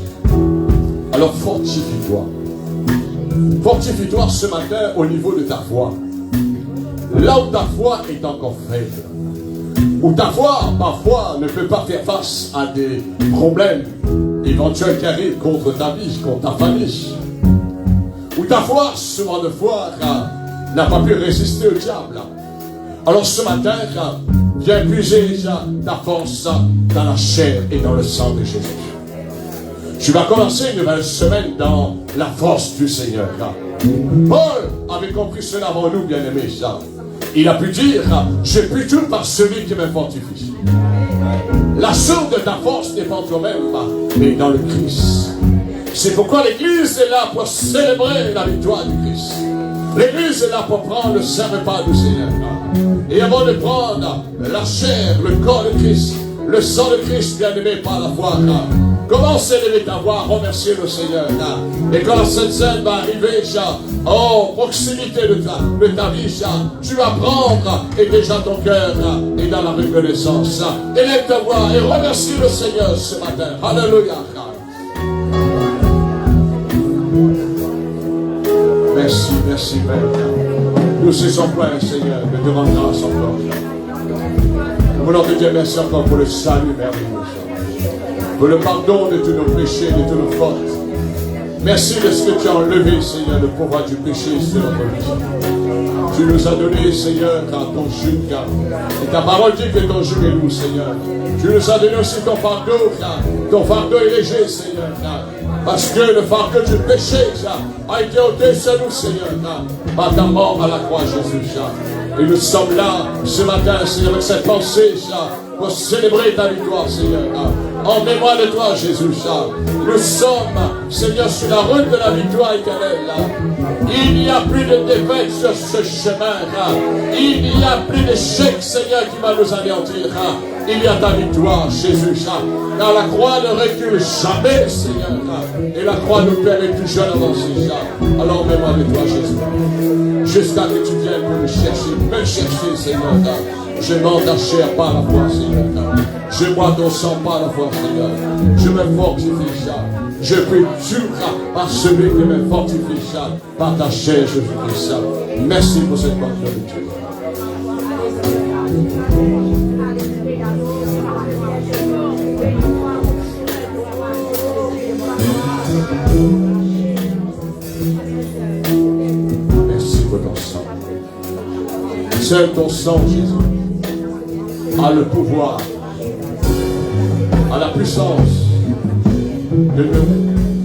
S3: Alors fortifie-toi. Fortifie-toi ce matin au niveau de ta foi. Là où ta foi est encore faible. Où ta foi, parfois, ne peut pas faire face à des problèmes éventuels qui arrivent contre ta vie, contre ta famille. Où ta foi, souvent de foi, n'a pas pu résister au diable. Alors ce matin, viens puiser ta force dans la chair et dans le sang de Jésus. Tu vas commencer une nouvelle semaine dans la force du Seigneur. Paul avait compris cela avant nous, bien-aimés. Il a pu dire, je puis tout par celui qui me fortifie. La source de ta force n'est pas en toi-même, mais dans le Christ. C'est pourquoi l'Église est là pour célébrer la victoire du Christ. L'Église est là pour prendre le saint repas du Seigneur. Et avant de prendre la chair, le corps de Christ, le sang de Christ bien-aimé par la foi, commence à élever ta voix, remercier le Seigneur. Et quand la Sainte Seine va arriver, en proximité de ta vie, tu vas prendre et déjà ton cœur est dans la reconnaissance. Élève ta voix et remercie le Seigneur ce matin. Alléluia. Merci, merci, Père. Nous cessons plein, Seigneur, de te rendre grâce encore. Nous voulons te dire merci encore pour le salut merveilleux, pour le pardon de tous nos péchés, de toutes nos fautes. Merci de ce que tu as enlevé, Seigneur, le pouvoir du péché sur notre vie. Tu nous as donné, Seigneur, ton joug. Et ta parole dit que ton joug est lourd, Seigneur. Tu nous as donné aussi ton fardeau, ton fardeau est léger, Seigneur. Parce que le fardeau du péché a été ôté sur nous, Seigneur, par ta mort à la croix, Jésus. Et nous sommes là ce matin, Seigneur, avec cette pensée, pour célébrer ta victoire, Seigneur. En mémoire de toi, Jésus. Nous sommes, Seigneur, sur la route de la victoire éternelle. Il n'y a plus de défaite sur ce chemin. Il n'y a plus d'échec, Seigneur, qui va nous anéantir. Il y a ta victoire, Jésus. Car la croix ne recule jamais, Seigneur. Et la croix nous permet toujours d'avancer. Alors, mémoire de toi, Jésus. Jusqu'à que tu viennes pour me chercher, Seigneur. Je mange ta chair par la foi, Seigneur. Je bois ton sang par la foi, Seigneur. Je me fortifie, je peux tout par celui qui me fortifie, par ta chair, Jésus-Christ. Merci pour cette bonne Dieu. Merci pour ton sang. Seul ton sang, Jésus, a le pouvoir, a la puissance de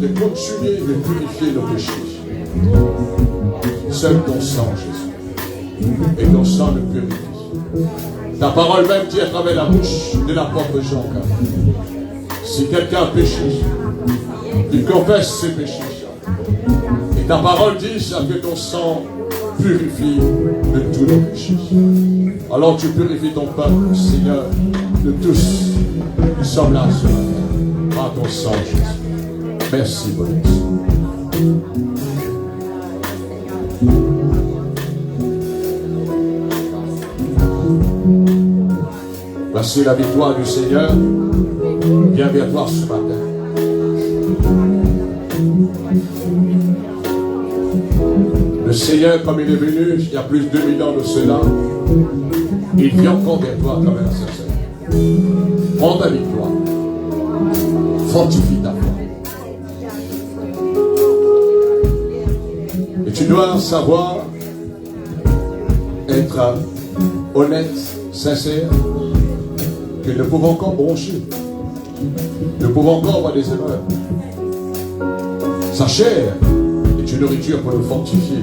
S3: continuer de purifier nos péchés. Seul ton sang, Jésus, et ton sang le purifie. Ta parole même dit à travers la bouche de l'apôtre Jean, si quelqu'un a péché, il confesse ses péchés. Et ta parole dit que ton sang purifie de tous nos péchés. Alors tu purifies ton peuple, Seigneur, de tous. Nous sommes là ce matin, par ton sang, Jésus. Merci, bon Dieu. Voici la victoire du Seigneur. Viens vers toi ce matin. Le Seigneur, comme il est venu il y a plus de 2000 ans de cela, il vient encore vers toi à travers la Sainte-Seine. Prends ta victoire. Fortifie ta foi. Et tu dois savoir être honnête, sincère, que nous pouvons encore broncher. Nous pouvons encore avoir des erreurs. Sa chair est une nourriture pour nous fortifier,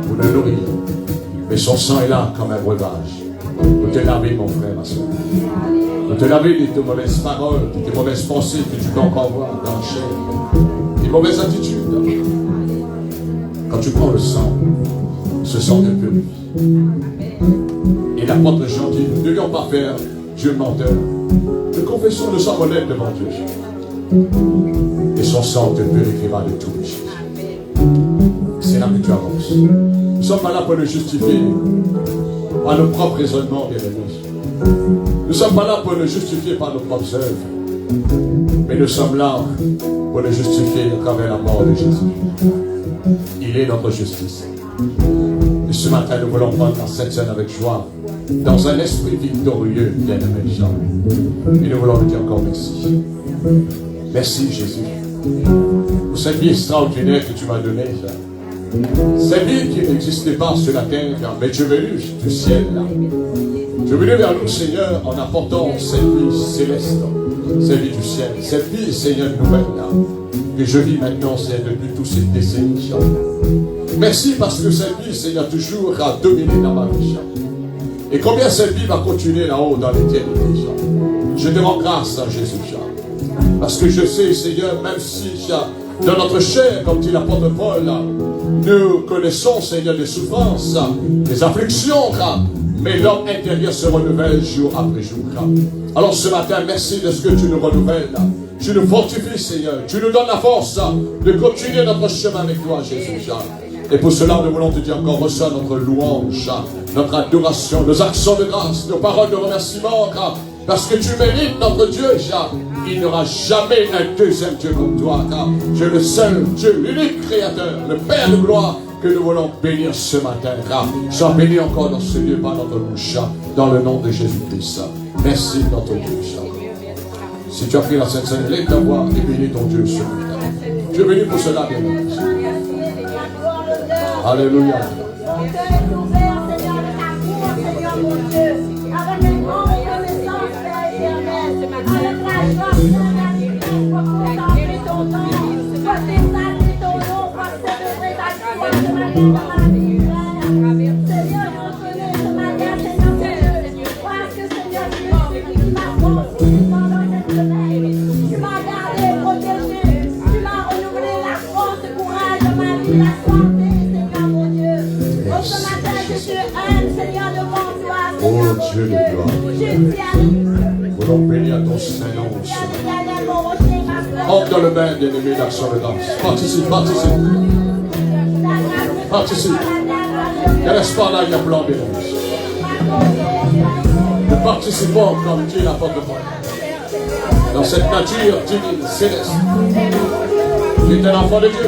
S3: pour nous nourrir. Mais son sang est là comme un breuvage. Pour te laver, mon frère, ma soeur. Pour te laver de tes mauvaises paroles, de tes mauvaises pensées que tu peux encore avoir dans la chair. Des mauvaises attitudes. Quand tu prends le sang, ce sang te purifie. Et l'apôtre Jean dit, ne devions pas faire Dieu menteur. Nous confessons, nous sommes honnêtes devant Dieu. Et son sang te purifiera de tout péché. C'est là que tu avances. Nous ne sommes pas là pour nous justifier par nos propres raisonnements, bien-aimés. Nous ne sommes pas là pour nous justifier par nos propres œuvres. Mais nous sommes là pour nous justifier à travers la mort de Jésus. Il est notre justice. Et ce matin, nous voulons prendre la Sainte Seine avec joie, dans un esprit victorieux, bien-aimé Jean. Et nous voulons lui dire encore merci. Merci, Jésus, pour cette vie extraordinaire que tu m'as donnée. Cette vie qui n'existait pas sur la terre, mais tu es venu du ciel. Tu es venu vers nous, Seigneur, en apportant cette vie céleste, cette vie du ciel, cette vie, Seigneur, nouvelle, que je vis maintenant, Seigneur, depuis toutes ces décennies. Merci parce que cette vie, Seigneur, toujours a dominé dans ma vie. Et combien cette vie va continuer là-haut dans l'éternité. Je te rends grâce à Jésus. Parce que je sais, Seigneur, même si dans notre chair, comme dit l'apôtre Paul, nous connaissons, Seigneur, des souffrances, des afflictions, mais l'homme intérieur se renouvelle jour après jour. Alors ce matin, merci de ce que tu nous renouvelles. Tu nous fortifies, Seigneur. Tu nous donnes la force de continuer notre chemin avec toi, Jésus. Et pour cela, nous voulons te dire encore, reçois notre louange, notre adoration, nos actions de grâce, nos paroles de remerciement, parce que tu mérites notre Dieu. Il n'y aura jamais un deuxième Dieu comme toi, car tu es le seul Dieu, l'unique Créateur, le Père de gloire, que nous voulons bénir ce matin. Sois béni encore dans ce lieu par notre bouche, dans le nom de Jésus-Christ. Merci notre Dieu. Si tu as pris la Sainte Seine, lève ta voix et bénis ton Dieu ce matin. Tu es béni pour cela, bien aimé. Alléluia.
S4: Seigneur,
S3: ton Saint-Nom au sommet. Entre dans le bain d'ennemi d'action de grâce. Participe, participe. Participe. Ne reste pas là, il y a plan bien. Nous participons comme Dieu l'apporte de moi. Dans cette nature divine, céleste. Tu es un enfant de Dieu.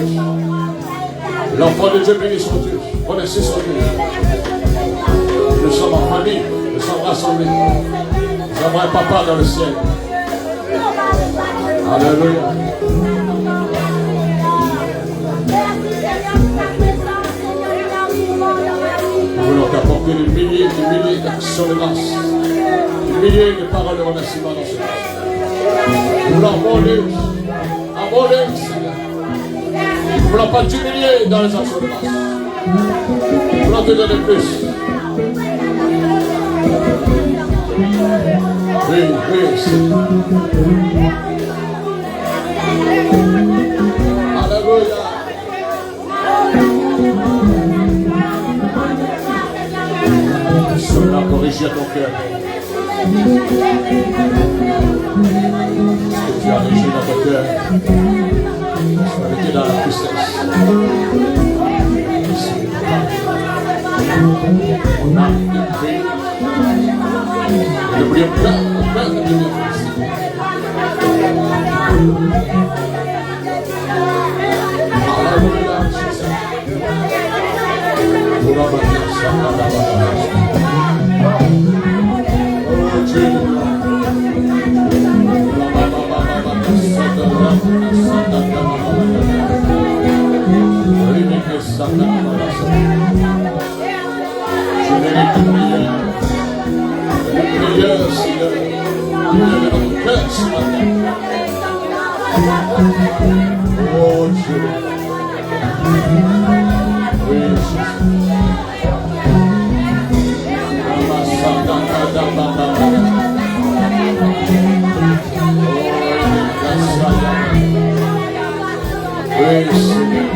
S3: L'enfant de Dieu bénit son Dieu. Remercie son Dieu. Nous sommes en famille. Nous sommes rassemblés. Nous avons un papa dans le ciel. Alléluia. Nous voulons t'apporter des milliers d'actions de grâce. Des milliers de paroles de remerciement dans ce temps. Nous voulons abonder, Seigneur. Nous ne voulons pas t'humilier dans les actions de grâce. Nous voulons te donner plus. Oui, Seigneur. Alléluia. Nous sommes là pour régir ton cœur. Ce que tu as régi dans ton cœur, tu as été dans la tristesse. On a pris. Nous voulions plein de bien. Alléluia, Jésus. Pour la bataille, ça va la bataille. Oh Dieu. Je mérite une prière. Une prière, Seigneur. Il y avait dans mon cœur ce matin. Oh Dieu. Oui, Jésus. Oui, Seigneur.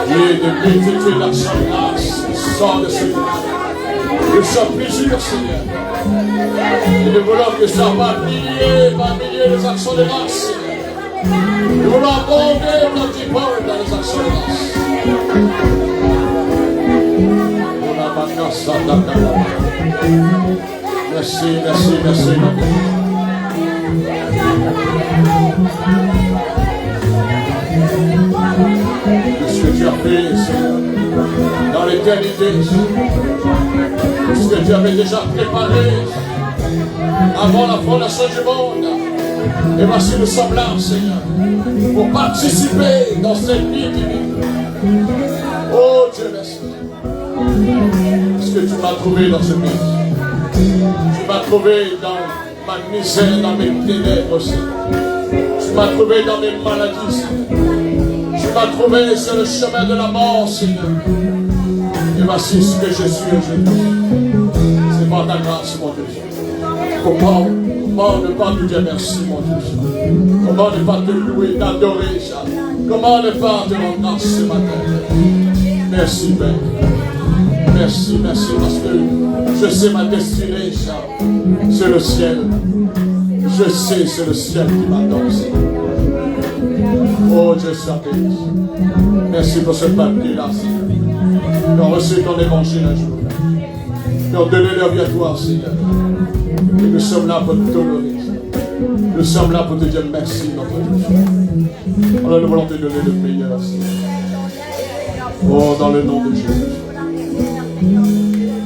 S3: Dieu de multitude d'actions de grâce qui sort de ce lieu. Nous sommes plusieurs, Seigneur. Et nous voulons que ce soit par milliers des actions de grâce, Seigneur. Nous voulons abonder comme tu parles dans les actions de grâce. Merci, merci, merci. Ce que tu as fait, Seigneur, dans l'éternité, ce que tu avais déjà préparé avant la fondation du monde. Et voici, nous sommes là, Seigneur, pour participer dans cette vie divine. Oh Dieu, merci. Parce que tu m'as trouvé dans ce pays. Tu m'as trouvé dans ma misère, dans mes ténèbres aussi. Tu m'as trouvé dans mes maladies, Seigneur. Tu m'as trouvé sur le chemin de la mort, Seigneur. Et voici ce que je suis aujourd'hui. C'est par ta grâce, mon Dieu. Comment ne pas te dire merci, mon Dieu. Comment ne pas te louer, t'adorer, comment ne pas te rendre grâce ce matin. Merci, Père. Merci, merci, parce que je sais ma destinée, c'est le ciel. Je sais, c'est le ciel qui m'attend. Oh Dieu, ça bénisse. Merci pour ce papier-là, Seigneur. Nous avons reçu ton évangile un jour. Nous avons donné leur vie à toi, Seigneur. Et nous sommes là pour t'honorer. Nous sommes là pour te dire merci, notre Dieu. Alors nous voulons te donner le meilleur, Seigneur. Oh, dans le nom de Jésus.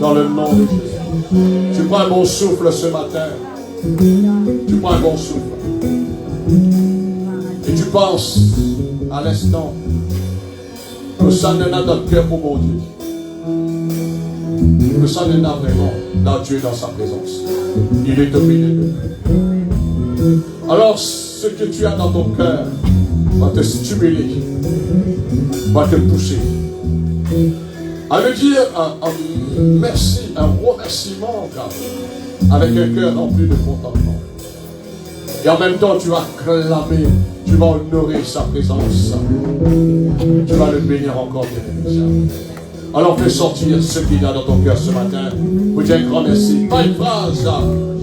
S3: Dans le nom de Jésus. Tu prends un bon souffle ce matin. Tu prends un bon souffle. Et tu penses à l'instant que ça ne n'a notre cœur pour mon Dieu. Que ça ne n'a vraiment dans Dieu, dans sa présence. Il est au milieu de nous. Alors ce que tu as dans ton cœur va te stimuler, va te pousser à lui dire un merci, un remerciement avec un cœur rempli de contentement. Et en même temps, tu vas clamer, tu vas honorer sa présence. Tu vas le bénir encore, bien. Alors fais sortir ce qu'il y a dans ton cœur ce matin. Vous dites un grand merci. Pas une phrase,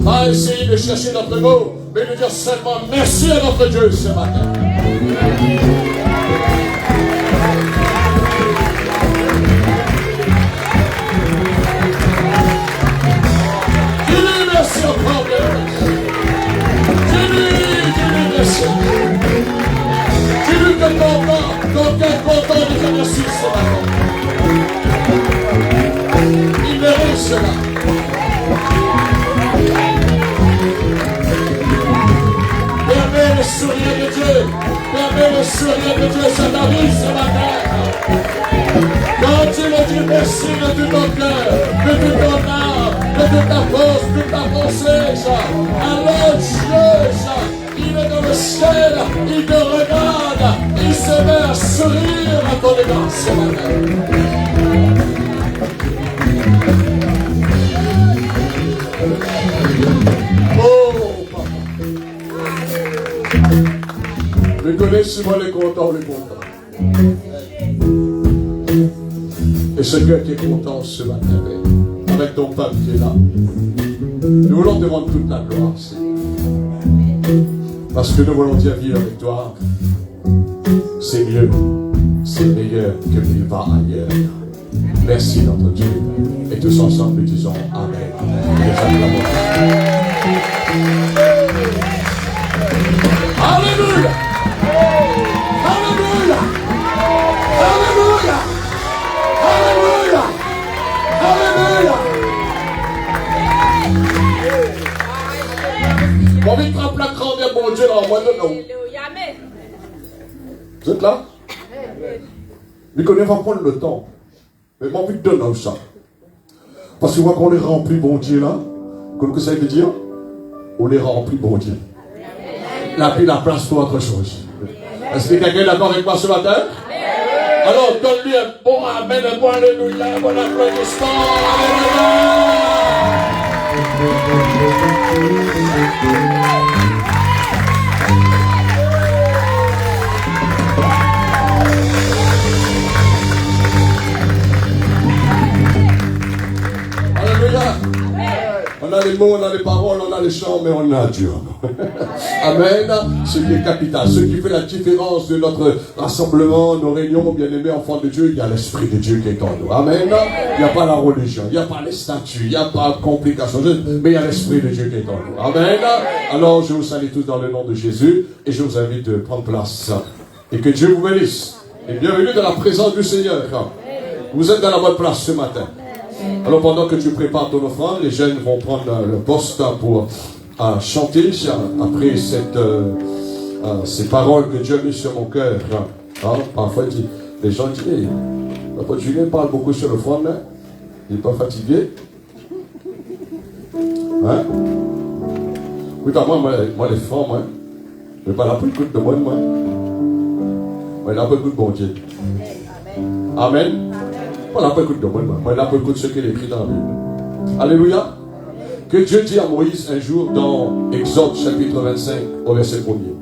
S3: pas essayer de chercher notre mot, mais de dire seulement merci à notre Dieu ce matin. Dis-lui merci encore, dis-lui merci. Dis-lui que ton cœur est content de te merci ce matin. Il mérite cela. Permets le sourire de Dieu. Permets le sourire de Dieu. Ça t'arrive ce matin. Quand tu le dis merci de tout ton cœur, de tout ton âme, de toute ta force, de toute ta pensée, alors Dieu, il est dans le ciel, il te regarde, il se met à sourire à ton égard ce matin. Oh, papa. Je connais si moi les contents, les contents. Et ce cœur qui est content ce matin, avec ton peuple qui est là, nous voulons te rendre toute la gloire, Seigneur. Parce que nous voulons dire vivre avec toi, c'est mieux, c'est meilleur que vivre ailleurs. Merci notre Dieu. Et tous ensemble nous disons Amen. Alléluia. Alléluia. Alléluia. Alléluia. Alléluia. Bon, vite frappe la grandeur, bon Dieu, là, moi, non. Vous êtes là? Mais qu'on va prendre le temps. Mais moi, envie de donner ça. Parce que moi, quand on les remplit, bon Dieu, là, comme que ça veut dire, on les remplit, bon Dieu. Il a pris la place pour autre chose. Est-ce que quelqu'un est d'accord avec moi ce matin? Alors, donne-lui un bon amen, un bon alléluia, un bon applaudissement. Alléluia. On a les mots, on a les paroles, on a les chants, mais on a Dieu. Amen. Ce qui est capital, ce qui fait la différence de notre rassemblement, nos réunions, bien-aimés enfants de Dieu, il y a l'Esprit de Dieu qui est en nous. Amen. Il n'y a pas la religion, il n'y a pas les statuts, il n'y a pas de complications, mais il y a l'Esprit de Dieu qui est en nous. Amen. Alors, je vous salue tous dans le nom de Jésus et je vous invite de prendre place. Et que Dieu vous bénisse. Et bienvenue dans la présence du Seigneur. Vous êtes dans la bonne place ce matin. Alors pendant que tu prépares ton offrande, les jeunes vont prendre le poste pour chanter après ces paroles que Dieu a mis sur mon cœur. Parfois les gens disent, hey, Papa Julien parle beaucoup sur l'offrande, il n'est pas fatigué. Hein? Écoute, moi les femmes, je ne vais pas là pour écouter de moi. Moi, là pour écouter bon Dieu. Amen. Moi, là pour écouter de moi. Moi, là pour écouter ce qu'il écrit dans la Bible. Alléluia. Que Dieu dit à Moïse un jour dans Exode chapitre 25 au verset 1er.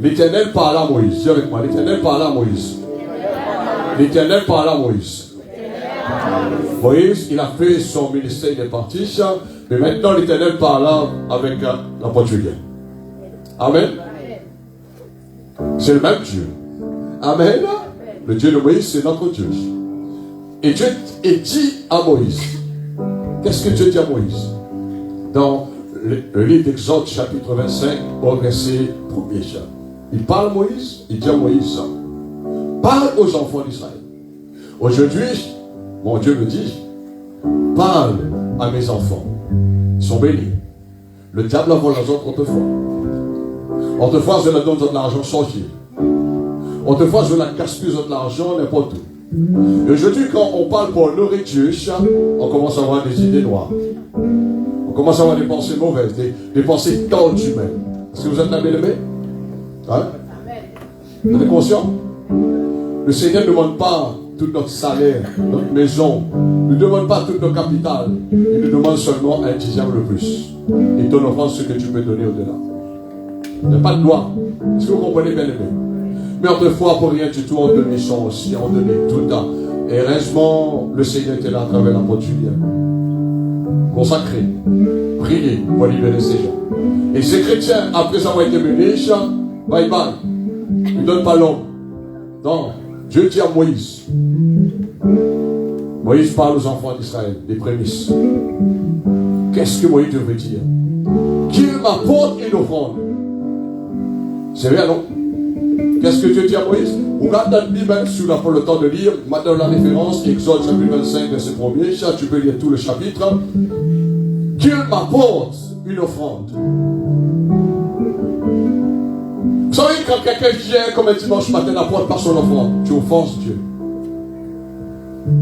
S3: L'Éternel parla à Moïse. Dis avec moi, l'Éternel parla à Moïse. L'Éternel parla à Moïse. Moïse, il a fait son ministère, il est parti. Mais maintenant, l'Éternel parla avec l'apôtre Julien. Amen. C'est le même Dieu. Amen. Le Dieu de Moïse, c'est notre Dieu. Et Dieu dit à Moïse. Qu'est-ce que Dieu dit à Moïse? Dans le livre d'Exode, chapitre 25, au verset 1er. Il parle à Moïse, il dit à Moïse, parle aux enfants d'Israël. Aujourd'hui, mon Dieu me dit, parle à mes enfants. Ils sont bénis. Le diable a volé les autres autrefois. Autrefois, je leur donne de l'argent sortir. Autrefois, je leur gaspille de l'argent n'importe où. Et aujourd'hui, quand on parle pour honorer Dieu, on commence à avoir des idées noires. On commence à avoir des pensées mauvaises, des pensées tordues même. Est-ce que vous êtes là, bien-aimés? Hein? Vous êtes conscients? Le Seigneur ne demande pas tout notre salaire, notre maison. Il ne demande pas tout notre capital. Il nous demande seulement un dixième le plus. Et ton offrande, ce que tu peux donner au-delà. Il n'y a pas de loi. Est-ce que vous comprenez, bien-aimés? Mais autrefois, pour rien du tout, on donnait son aussi, on donnait tout. Et heureusement, le Seigneur était là à travers l'apôtre Julien. Consacré, prier pour libérer ces gens. Et ces chrétiens, après avoir été menés, bye bye. Ils ne donnent pas l'homme. Non, Dieu dit à Moïse. Moïse parle aux enfants d'Israël, des prémices. Qu'est-ce que Moïse devait dire? Qu'il m'apporte une offrande. C'est vrai, non? Qu'est-ce que Dieu dit à Moïse? On regarde dans la Bible, si on n'a pas le temps de lire, maintenant la référence, Exode chapitre 25, verset 1er, tu peux lire tout le chapitre. Qu'il m'apporte une offrande. Vous savez, quand quelqu'un vient comme un dimanche matin, n'apporte pas son offrande, tu offenses Dieu.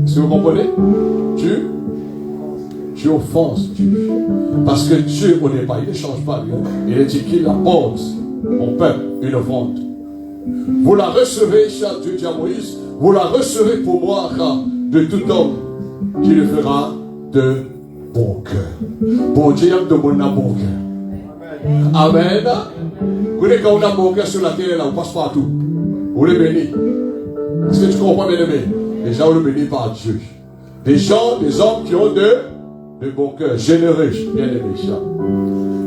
S3: Est-ce que vous comprenez? Tu offenses Dieu. Parce que Dieu, on n'est pas, il ne change pas. Il a dit qu'il apporte au peuple une offrande. Vous la recevez, cher Dieu dit à Moïse, vous la recevez pour moi de tout homme qui le fera de bon cœur. Bon Dieu aime de mon bon cœur. Amen. Vous voyez quand on a bon cœur sur la terre, là, on passe partout. On le bénit. Est-ce que tu comprends, bien aimé? Les gens, on le bénit par Dieu. Des gens, des hommes qui ont de bon cœur, généreux, bien aimé.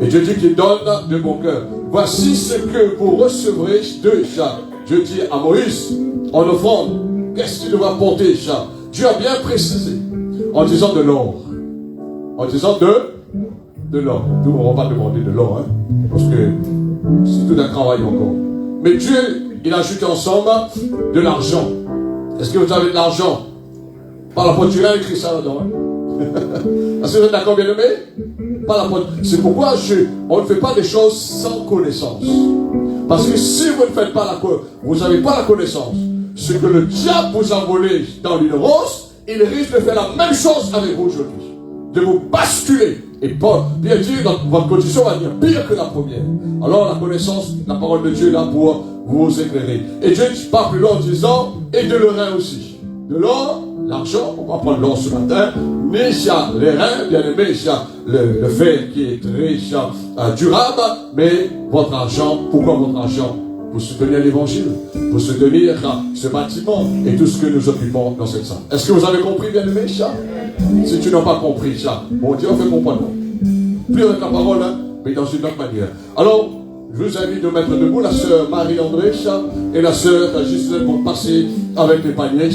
S3: Et Dieu dit qu'il donne de bon cœur. Voici ce que vous recevrez de ça. Dieu dit à Moïse, en offrande, qu'est-ce qu'il devra porter ça? Dieu a bien précisé, en disant de l'or. En disant de l'or. Nous, on ne va pas demander de l'or, hein, parce que c'est tout un travail encore. Mais Dieu, il a ajouté ensemble de l'argent. Est-ce que vous avez de l'argent? Par la poiture, il écrit ça là-dedans. Hein? Est-ce que vous êtes d'accord, bien aimé? Par la poiture. C'est pourquoi on ne fait pas des choses sans connaissance. Parce que si vous ne faites pas vous n'avez pas la connaissance, ce que le diable vous a volé dans l'ignorance, il risque de faire la même chose avec vous aujourd'hui. De vous basculer. Et bien dire, votre condition va devenir pire que la première. Alors la connaissance, la parole de Dieu est là pour vous éclairer. Et Dieu ne parle plus loin en disant, et de l'or aussi. De l'or, l'argent, on va prendre l'or ce matin, mais il y a les reins, bien aimé, il y a le fer qui est très durable, mais votre argent, pourquoi votre argent? Pour soutenir l'évangile, pour soutenir ce bâtiment et tout ce que nous occupons dans cette salle. Est-ce que vous avez compris, bien aimé, ça? Si tu n'as pas compris ça, bon Dieu fait comprendre. Plus avec la parole, hein, mais dans une autre manière. Alors, je vous invite de mettre debout la sœur Marie-André et la sœur Gisèle vont passer avec les paniers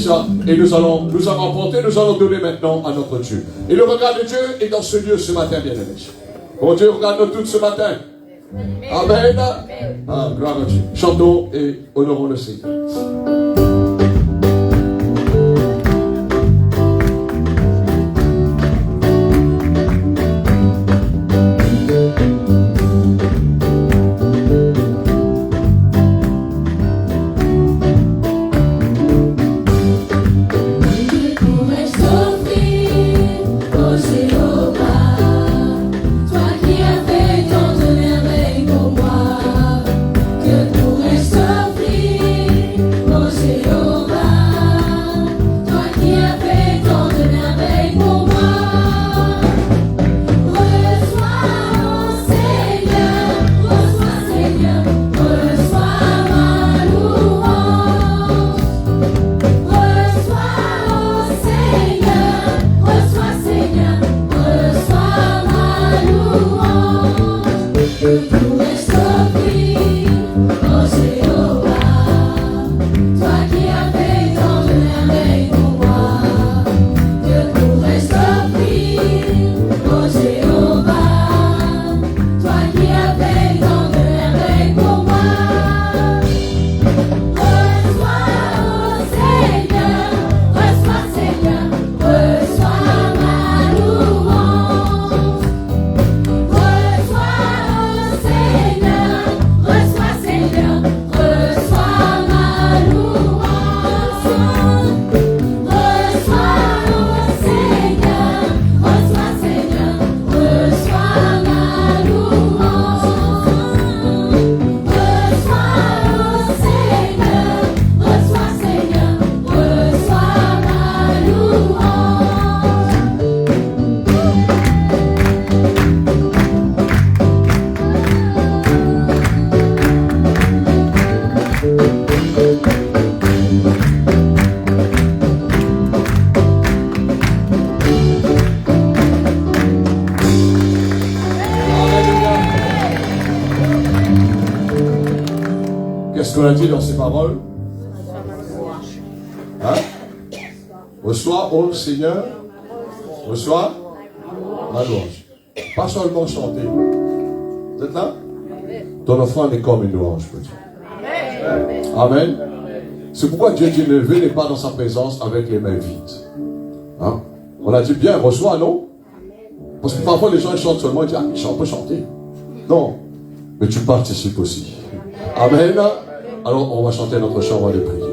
S3: et nous allons emporter, nous allons donner maintenant à notre Dieu. Et le regard de Dieu est dans ce lieu ce matin, bien aimé. Bon Dieu, regarde-nous tous ce matin. Amen. Ah, gloire à Dieu. Chantons et honorons le Seigneur.
S4: Que pourrais-je t'offrir?
S3: Qu'est-ce qu'on a dit dans ces paroles? Hein? Reçois, ô Seigneur, reçois ma louange. Pas seulement chanter. Vous êtes là? Ton offrande est comme une louange, petit. Amen. C'est pourquoi Dieu dit ne venez pas dans sa présence avec les mains vides. Hein? On a dit bien, reçois, non? Parce que parfois les gens chantent seulement et disent, ah, on peut chanter. Non, mais tu participes aussi. Amen. Alors on va chanter notre chant de prière.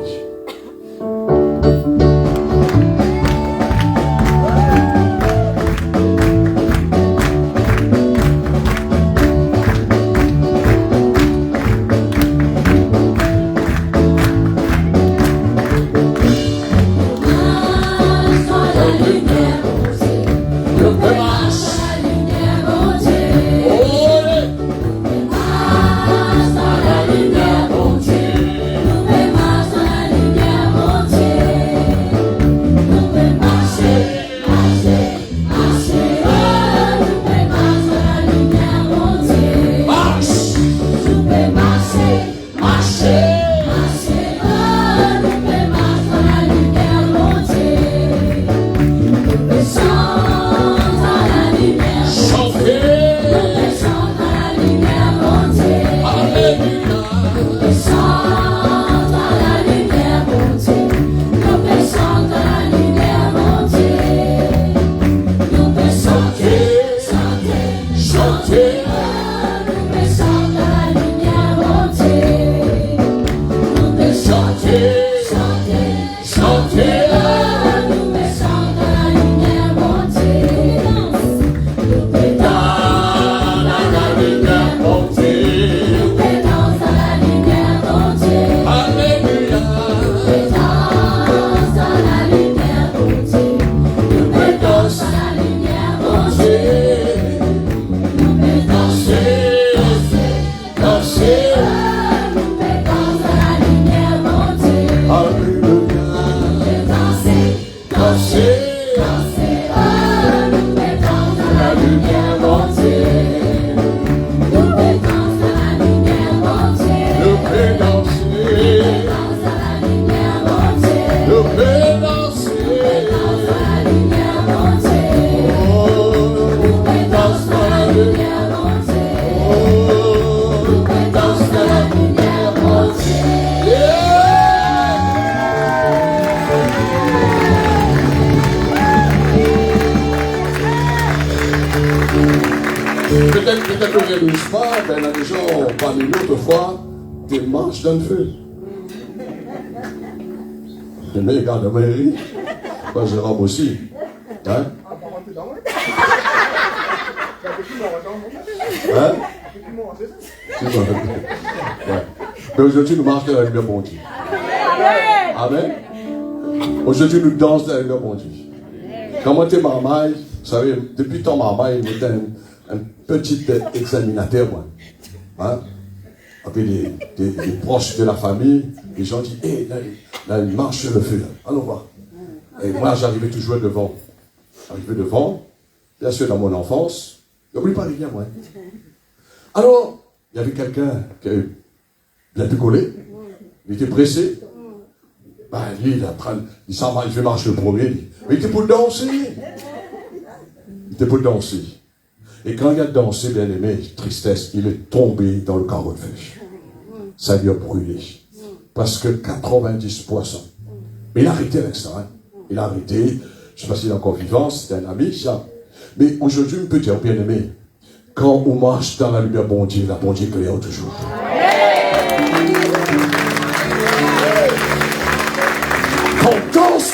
S3: Peut-être qu'on ne réalise pas, mais il y a des gens parmi nous, autrefois, des marches dans le feu. Les mecs regardent la mairie, pas Jérôme aussi. Hein? Hein? Ouais. Mais aujourd'hui, nous marchons dans la lumière bon Dieu. Amen. Aujourd'hui, nous dansons dans la lumière bon Dieu. Comment tu es marmaille, vous savez, depuis ton marmaille, il était un petit examinateur, moi. Hein? Avec des proches de la famille, les gens disent, hé, là, il marche sur le feu, là. Allons voir. Et moi, j'arrivais toujours devant. J'arrivais devant, bien sûr, dans mon enfance. N'oublie pas rien, moi. Alors, il y avait quelqu'un qui avait bien décollé. Il était pressé. Ben, lui, il s'en va, il fait marcher le premier. Mais il était pour danser. Il était pour danser. Et quand il a dansé, bien aimé, tristesse, il est tombé dans le carreau de feu. Ça lui a brûlé. Parce que 90%. Mais il a arrêté avec ça. Hein. Il a arrêté. Je ne sais pas s'il est encore vivant, c'était un ami, ça. Mais aujourd'hui, on peut dire, bien aimé, quand on marche dans la lumière, bon Dieu, la bon Dieu éclaire toujours. Quand on danse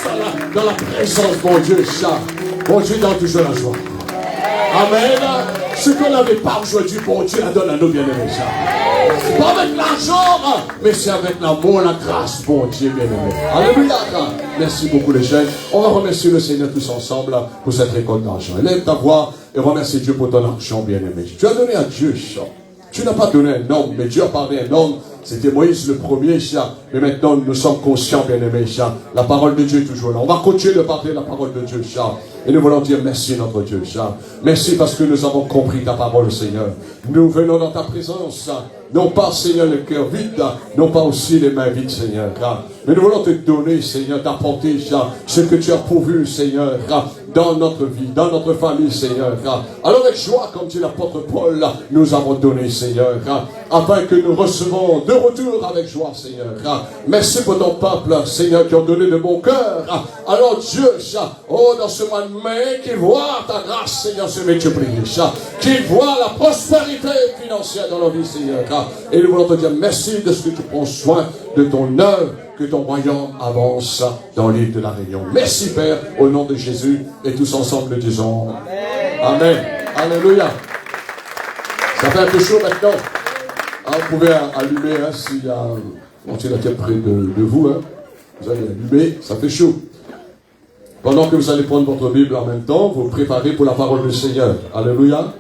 S3: dans la présence, bon Dieu, ça, bon Dieu donne toujours la joie. Amen. Ce qu'on n'avait pas aujourd'hui, bon Dieu la donne à nos bien-aimés. C'est pas avec l'argent, mais c'est avec l'amour, la grâce, bon Dieu bien-aimé. Alléluia. Merci beaucoup les jeunes. On va remercier le Seigneur tous ensemble pour cette récolte d'argent. Élève ta voix et remercie Dieu pour ton argent bien-aimé. Tu as donné à Dieu ça. Tu n'as pas donné à un homme, mais Dieu a parlé à un homme C'était Moïse le premier, mais maintenant nous sommes conscients, bien-aimés, la parole de Dieu est toujours là. On va continuer de parler de la parole de Dieu, et nous voulons dire merci notre Dieu, merci parce que nous avons compris ta parole, Seigneur. Nous venons dans ta présence, non pas, Seigneur, le cœur vide, non pas aussi les mains vides, Seigneur, mais nous voulons te donner, Seigneur, d'apporter ce que tu as pourvu, Seigneur, dans notre vie, dans notre famille, Seigneur. Alors avec joie, comme dit l'apôtre Paul, nous avons donné, Seigneur, afin que nous recevons de retour avec joie, Seigneur. Merci pour ton peuple, Seigneur, qui ont donné de bon cœur. Alors Dieu, oh, dans ce mois de mai, qu'il voit ta grâce, Seigneur, se multiplier, qu'il voit la prospérité financière dans nos vies, Seigneur. Et nous voulons te dire merci de ce que tu prends soin de ton œuvre, que ton royaume avance dans l'île de la Réunion. Merci Père, au nom de Jésus, et tous ensemble disons Amen. Amen. Alléluia. Ça fait un peu chaud maintenant. Vous pouvez allumer, s'il y a un ventilateur près de vous, vous allez allumer, ça fait chaud. Pendant que vous allez prendre votre Bible en même temps, vous préparez pour la parole du Seigneur. Alléluia.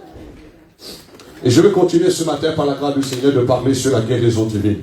S3: Et je vais continuer ce matin par la grâce du Seigneur de parler sur la guérison divine.